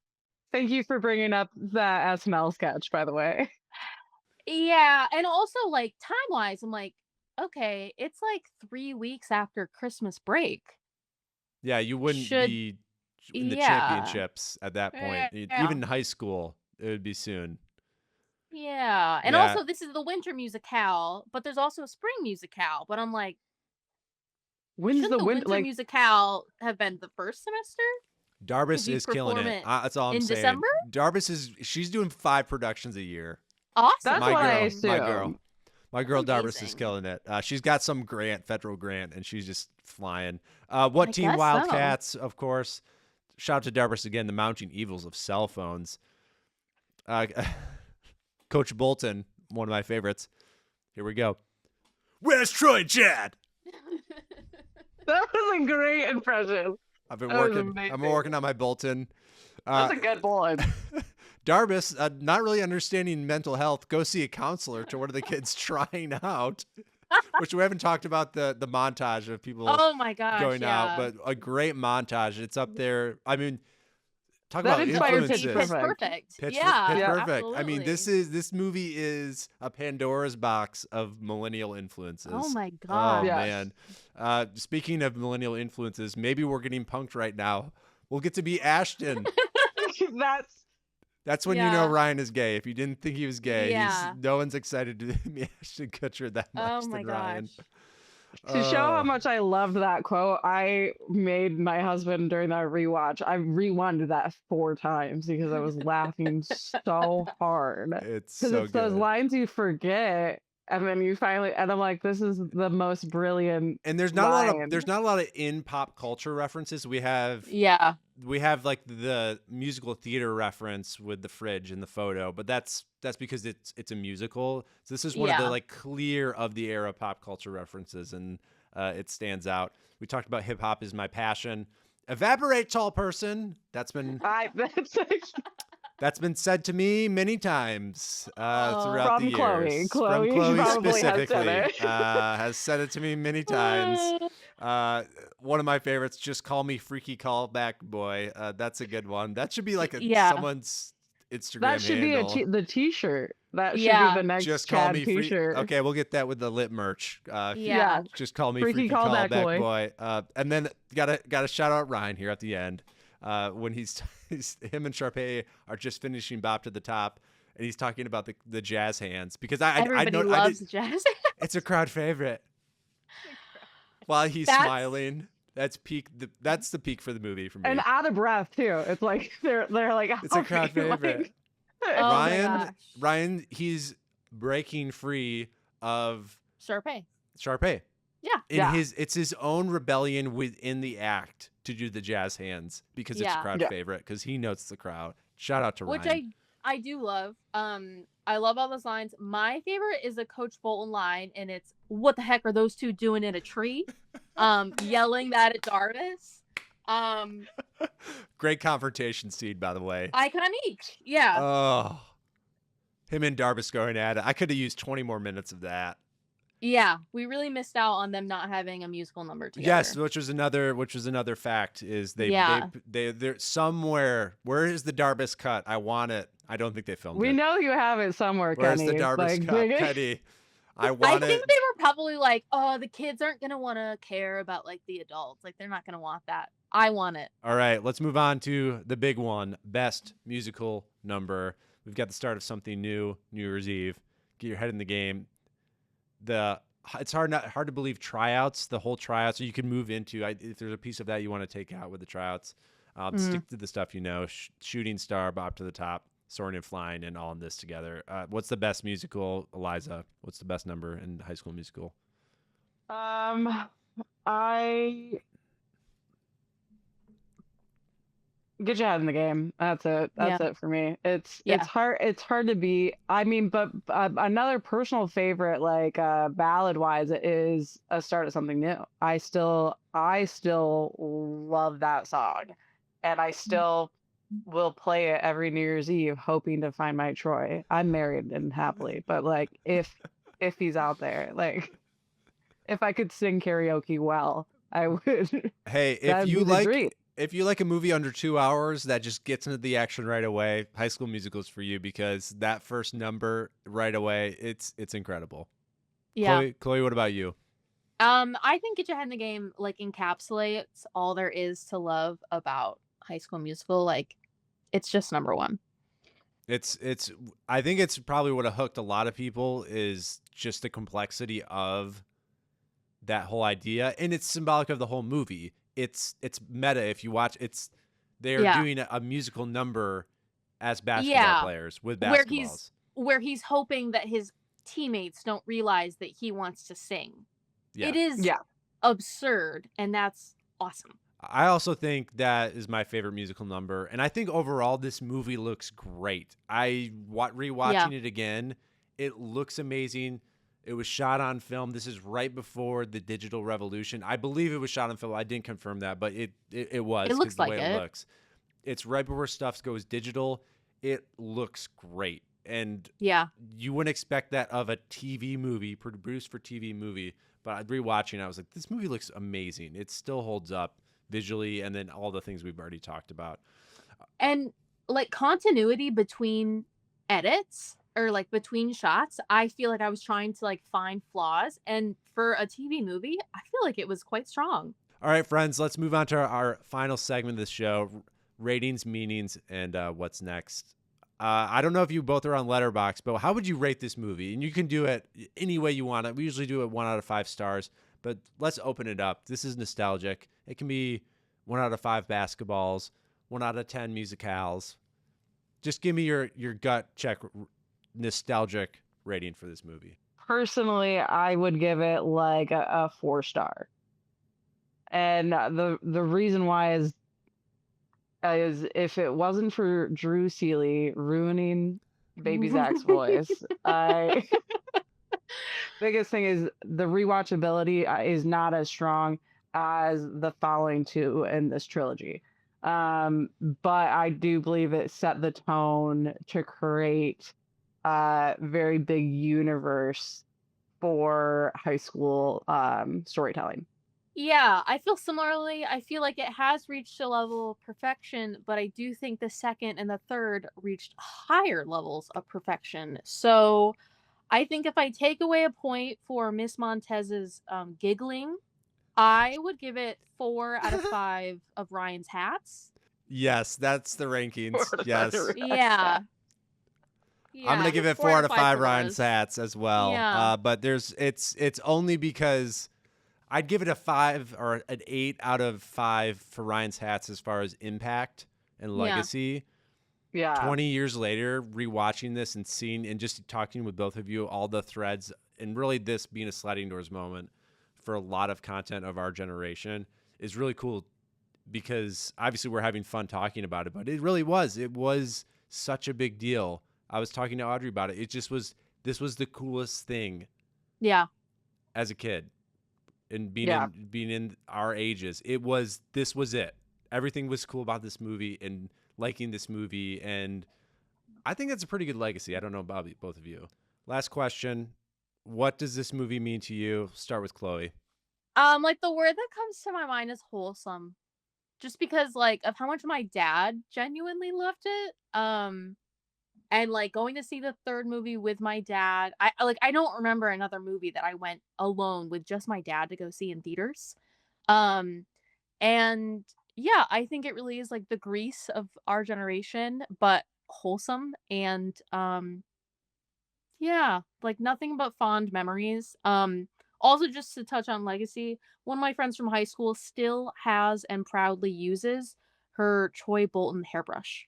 Speaker 8: Thank you for bringing up that SNL sketch, by the way.
Speaker 9: Yeah. And also, like, time-wise, I'm like, okay, it's like 3 weeks after Christmas break.
Speaker 1: Yeah, you wouldn't be in the championships at that point.
Speaker 9: Yeah.
Speaker 1: Even in high school, it would be soon.
Speaker 9: Yeah. And also, this is the winter musicale, but there's also a spring musicale. But I'm like,
Speaker 8: When's
Speaker 9: shouldn't the winter musicale have been the first semester?
Speaker 1: Darbus
Speaker 9: you
Speaker 1: is killing
Speaker 9: perform
Speaker 1: it.
Speaker 9: it
Speaker 1: That's all I'm
Speaker 9: in
Speaker 1: saying.
Speaker 9: December?
Speaker 1: Darbus she's doing 5 productions a year.
Speaker 9: Awesome.
Speaker 8: That's
Speaker 1: my
Speaker 8: what I
Speaker 1: girl. My girl Darbus is
Speaker 9: Amazing.
Speaker 1: killing it. She's got some federal grant, and she's just flying. What
Speaker 9: I
Speaker 1: team?
Speaker 9: guess so.
Speaker 1: Wildcats, of course. Shout out to Darbus again. The mounting evils of cell phones. Coach Bolton, one of my favorites. Here we go. Where's Troy, Chad?
Speaker 8: That was a great impression.
Speaker 1: I've been
Speaker 8: That was
Speaker 1: working.
Speaker 8: amazing.
Speaker 1: I'm working on my Bolton.
Speaker 8: That's a good one.
Speaker 1: Darbus, not really understanding mental health. Go see a counselor to one of the kids trying out. Which we haven't talked about the montage of people
Speaker 9: Oh my gosh.
Speaker 1: going out,
Speaker 9: yeah.
Speaker 1: but a great montage. It's up there. I mean, talk
Speaker 8: That
Speaker 1: about
Speaker 8: inspired
Speaker 1: influences.
Speaker 8: Pitch
Speaker 9: Pitch
Speaker 8: Perfect.
Speaker 9: Perfect.
Speaker 1: Pitch
Speaker 9: yeah.
Speaker 1: Perfect. I mean,
Speaker 9: absolutely.
Speaker 1: this movie is a Pandora's box of millennial influences.
Speaker 9: Oh my
Speaker 1: Oh
Speaker 9: god.
Speaker 8: Yes.
Speaker 1: man. Speaking of millennial influences, maybe we're getting punked right now. We'll get to be Ashton. That's when you know
Speaker 9: Yeah.
Speaker 1: Ryan is gay. If you didn't think he was gay,
Speaker 9: Yeah.
Speaker 1: no one's excited to be Ashton Kutcher that much
Speaker 9: Oh my
Speaker 1: than Ryan.
Speaker 9: gosh.
Speaker 8: To show how much I loved that quote, I made my husband during that rewatch. I rewound that 4 times because I was laughing so hard.
Speaker 1: It's
Speaker 8: Because
Speaker 1: so
Speaker 8: it's those
Speaker 1: good.
Speaker 8: lines you forget, and then you finally, and I'm like, this is the most brilliant.
Speaker 1: And there's not a
Speaker 8: line.
Speaker 1: lot of in pop culture references. We have
Speaker 9: Yeah.
Speaker 1: like the musical theater reference with the fridge in the photo, but that's because it's a musical. So this is one of the
Speaker 9: Yeah.
Speaker 1: like clear of the era pop culture references, and it stands out. We talked about hip hop is my passion. Evaporate, tall person. That's been said to me many times throughout
Speaker 8: From
Speaker 1: the
Speaker 8: Kloey.
Speaker 1: years.
Speaker 8: Kloey
Speaker 1: From Kloey
Speaker 8: probably has said
Speaker 1: specifically
Speaker 8: it.
Speaker 1: has said it to me many times. One of my favorites, just call me freaky callback boy. That's a good one. That should be like
Speaker 9: Yeah.
Speaker 1: someone's Instagram
Speaker 8: That should
Speaker 1: handle.
Speaker 8: be the T-shirt. That should
Speaker 9: Yeah.
Speaker 8: be the next
Speaker 1: Just call
Speaker 8: Chad
Speaker 1: me
Speaker 8: T-shirt.
Speaker 1: Okay, we'll get that with the lip merch.
Speaker 9: Yeah.
Speaker 1: Just call me
Speaker 8: Freaky
Speaker 1: freaky
Speaker 8: callback
Speaker 1: callback
Speaker 8: boy.
Speaker 1: boy. And then gotta shout out Ryan here at the end. When he's him and Sharpay are just finishing Bop to the Top, and he's talking about the jazz hands, because
Speaker 9: Everybody loves jazz.
Speaker 1: it's a crowd favorite. While he's
Speaker 9: That's-
Speaker 1: smiling, that's the peak for the movie for me.
Speaker 8: And out of breath too. It's like they're like,
Speaker 1: It's a crowd
Speaker 8: "Okay," like-
Speaker 1: favorite.
Speaker 9: Oh my gosh.
Speaker 1: Ryan, he's breaking free of
Speaker 9: Sharpay.
Speaker 1: Sharpay.
Speaker 9: Yeah.
Speaker 1: It's his own rebellion within the act to do the jazz hands, because it's a
Speaker 9: Yeah.
Speaker 1: crowd
Speaker 8: Yeah.
Speaker 1: favorite, because he knows the crowd. Shout out to
Speaker 9: Which
Speaker 1: Ryan.
Speaker 9: I do love. I love all those lines. My favorite is a Coach Bolton line, and it's "What the heck are those two doing in a tree?" Yelling that at Darvis.
Speaker 1: Great confrontation scene, by the way.
Speaker 9: Iconic. Yeah.
Speaker 1: Oh, him and Darbus going at it. I could have used 20 more minutes of that.
Speaker 9: Yeah. We really missed out on them not having a musical number together.
Speaker 1: Yes, which was another fact is they're somewhere. Where is the Darbus cut? I want it. I don't think they filmed
Speaker 8: We
Speaker 1: it.
Speaker 8: know you have it somewhere,
Speaker 1: Where's
Speaker 8: Kenny.
Speaker 1: the Darbus
Speaker 8: Like,
Speaker 1: cut, Kenny? I
Speaker 9: I
Speaker 1: want
Speaker 9: think
Speaker 1: it.
Speaker 9: they were probably like, oh, the kids aren't gonna want to care about like the adults. Like they're not gonna want that. I want it.
Speaker 1: All right, let's move on to the big one, best musical number. We've got the start of something new, New Year's Eve. Get your head in the game. It's hard to believe tryouts, the whole tryouts. So you can move into if there's a piece of that you want to take out with the tryouts. Stick to the stuff you know. Shooting Star, Bob to the Top, Soaring and Flying, and all in this together. What's the best musical, Eliza? What's the best number in High School Musical?
Speaker 8: I Get your head in the game. That's it. That's it for me. It's hard. It's hard to be. I mean, but another personal favorite, like ballad wise, is A Start of Something New. I still love that song, and I still will play it every New Year's Eve, hoping to find my Troy. I'm married and happily, but like if he's out there, like if I could sing karaoke well, I would.
Speaker 1: Hey, if you like a movie under 2 hours that just gets into the action right away, High School Musical is for you, because that first number right away, it's incredible.
Speaker 9: Yeah.
Speaker 1: Kloey, what about you?
Speaker 9: I think Get Your Head in the Game like encapsulates all there is to love about High School Musical. Like, it's just number one.
Speaker 1: I think it's probably what hooked a lot of people is just the complexity of that whole idea, and it's symbolic of the whole movie. It's meta. If you watch, they're doing a musical number as basketball players with basketballs,
Speaker 9: where he's hoping that his teammates don't realize that he wants to sing.
Speaker 1: Yeah.
Speaker 9: It is absurd, and that's awesome.
Speaker 1: I also think that is my favorite musical number, and I think overall this movie looks great. Rewatching it again, it looks amazing. It was shot on film. This is right before the digital revolution. I believe it was shot on film. I didn't confirm that, but it was.
Speaker 9: It looks
Speaker 1: the
Speaker 9: like
Speaker 1: way
Speaker 9: it.
Speaker 1: Looks. It's right before stuff goes digital. It looks great, and you wouldn't expect that of a TV movie, produced for TV movie. But rewatching, I was like, this movie looks amazing. It still holds up visually, and then all the things we've already talked about.
Speaker 9: And like continuity between edits or like between shots, I feel like I was trying to like find flaws, and for a TV movie, I feel like it was quite strong.
Speaker 1: All right, friends, let's move on to our final segment of the show, ratings, meanings, and what's next. I don't know if you both are on Letterboxd, but how would you rate this movie? And you can do it any way you want it. We usually do it 1 out of 5 stars, but let's open it up. This is nostalgic. It can be 1 out of 5 basketballs, 1 out of 10 musicals. Just give me your gut check nostalgic rating for this movie.
Speaker 8: Personally, I would give it like a 4-star. And the reason why is if it wasn't for Drew Seeley ruining Baby Zach's voice, biggest thing is the rewatchability is not as strong as the following two in this trilogy. But I do believe it set the tone to create a very big universe for high school storytelling.
Speaker 9: Yeah, I feel similarly. I feel like it has reached a level of perfection, but I do think the second and the third reached higher levels of perfection. So I think if I take away a point for Miss Montez's giggling, I would give it 4 out of 5 of Ryan's hats.
Speaker 1: Yes, that's the rankings. Yes.
Speaker 9: Yeah.
Speaker 1: I'm gonna give it 4 out of 5 Ryan's hats as well.
Speaker 9: Yeah.
Speaker 1: But it's only because I'd give it a 5 or an 8 out of 5 for Ryan's hats as far as impact and legacy.
Speaker 8: Yeah.
Speaker 1: 20 years later, rewatching this and seeing and just talking with both of you, all the threads, and really this being a sliding doors moment for a lot of content of our generation is really cool, because obviously we're having fun talking about it, but it really was. It was such a big deal. I was talking to Audrey about it. This was the coolest thing.
Speaker 9: Yeah.
Speaker 1: As a kid. And being in our ages, this was it. Everything was cool about this movie and liking this movie, and I think that's a pretty good legacy. I don't know about both of you. Last question: what does this movie mean to you? Start with Kloey.
Speaker 9: Like the word that comes to my mind is wholesome, just because like of how much my dad genuinely loved it. And And like going to see the third movie with my dad, I don't remember another movie that I went alone with just my dad to go see in theaters. Um, and yeah, I think it really is like the Grease of our generation, but wholesome and yeah, like nothing but fond memories. Also just to touch on legacy, one of my friends from high school still has and proudly uses her Troy Bolton hairbrush.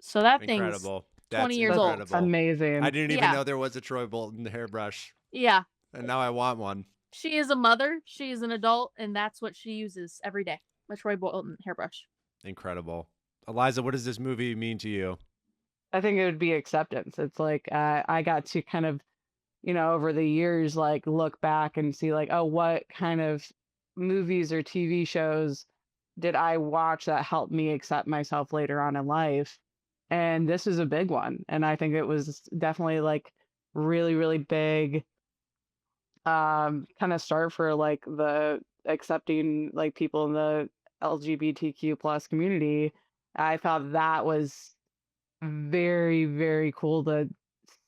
Speaker 9: So that thing's
Speaker 1: Incredible.
Speaker 9: 20
Speaker 1: That's
Speaker 9: years old.
Speaker 1: incredible.
Speaker 8: Amazing.
Speaker 1: I didn't even
Speaker 9: Yeah.
Speaker 1: know there was a Troy Bolton hairbrush,
Speaker 9: Yeah.
Speaker 1: and now I want one.
Speaker 9: She is a mother, she is an adult, and that's what she uses every day. A Troy Bolton hairbrush.
Speaker 1: Incredible. Eliza, what does this movie mean to you?
Speaker 8: I think it would be acceptance. It's like I got to kind of, over the years, like look back and see like, oh, what kind of movies or TV shows did I watch that helped me accept myself later on in life? And this is a big one. And I think it was definitely like really, really big kind of start for like the accepting like people in the LGBTQ plus community. I thought that was very, very cool to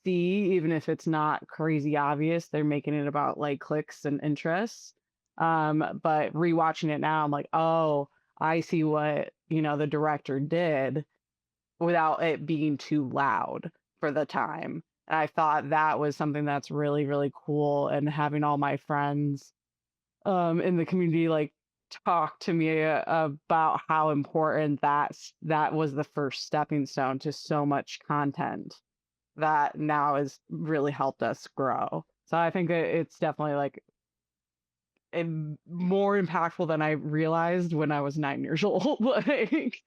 Speaker 8: see, even if it's not crazy obvious. They're making it about like clicks and interests. But rewatching it now, I'm like, oh, I see what, the director did without it being too loud for the time. And I thought that was something that's really, really cool. And having all my friends in the community like talk to me about how important that was the first stepping stone to so much content that now has really helped us grow. So I think it's definitely like more impactful than I realized when I was 9 years old. Like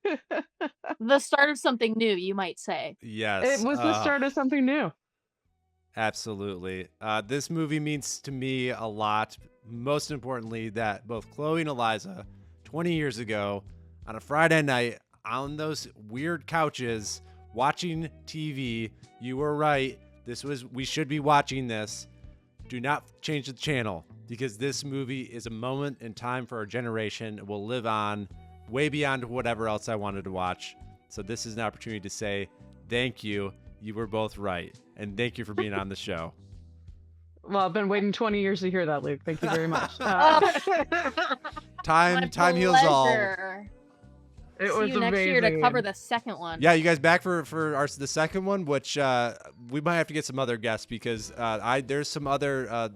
Speaker 9: The start of something new, you might say.
Speaker 1: Yes.
Speaker 8: it was the start of something new.
Speaker 1: Absolutely. This movie means to me a lot. Most importantly, that both Kloey and Eliza, 20 years ago, on a Friday night, on those weird couches, watching TV, you were right. We should be watching this. Do not change the channel, because this movie is a moment in time for our generation. It will live on way beyond whatever else I wanted to watch. So this is an opportunity to say thank you. You were both right. And thank you for being on the show.
Speaker 8: Well, I've been waiting 20 years to hear that, Luke. Thank you very much.
Speaker 1: Time heals all.
Speaker 9: Pleasure.
Speaker 8: It
Speaker 9: See
Speaker 8: was
Speaker 9: you next year to
Speaker 8: amazing.
Speaker 9: cover the second one.
Speaker 1: Yeah, you guys back for the second one, which we might have to get some other guests, because there's some other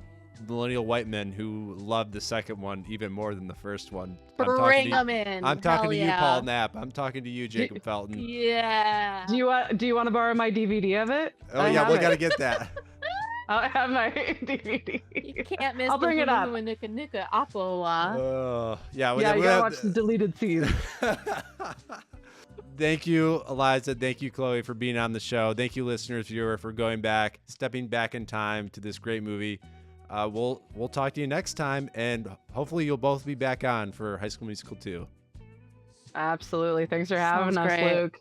Speaker 1: millennial white men who love the second one even more than the first one.
Speaker 9: Bring them in.
Speaker 1: I'm talking
Speaker 9: Hell
Speaker 1: to you,
Speaker 9: yeah.
Speaker 1: Paul Knapp. I'm talking to you, Jacob Felton.
Speaker 9: Yeah.
Speaker 8: Do you want to borrow my DVD of it?
Speaker 1: Oh yeah, we got to get that.
Speaker 8: I have my DVD.
Speaker 9: You can't miss
Speaker 8: I'll bring it up.
Speaker 9: Nuka Nuka Apoa.
Speaker 1: Yeah,
Speaker 8: Yeah, you gotta watch the deleted scenes.
Speaker 1: Thank you, Eliza. Thank you, Kloey, for being on the show. Thank you, listeners, viewer, for going back, stepping back in time to this great movie. We'll talk to you next time, and hopefully you'll both be back on for High School Musical 2.
Speaker 8: Absolutely. Thanks for having
Speaker 9: Sounds
Speaker 8: us,
Speaker 9: great.
Speaker 8: Luke.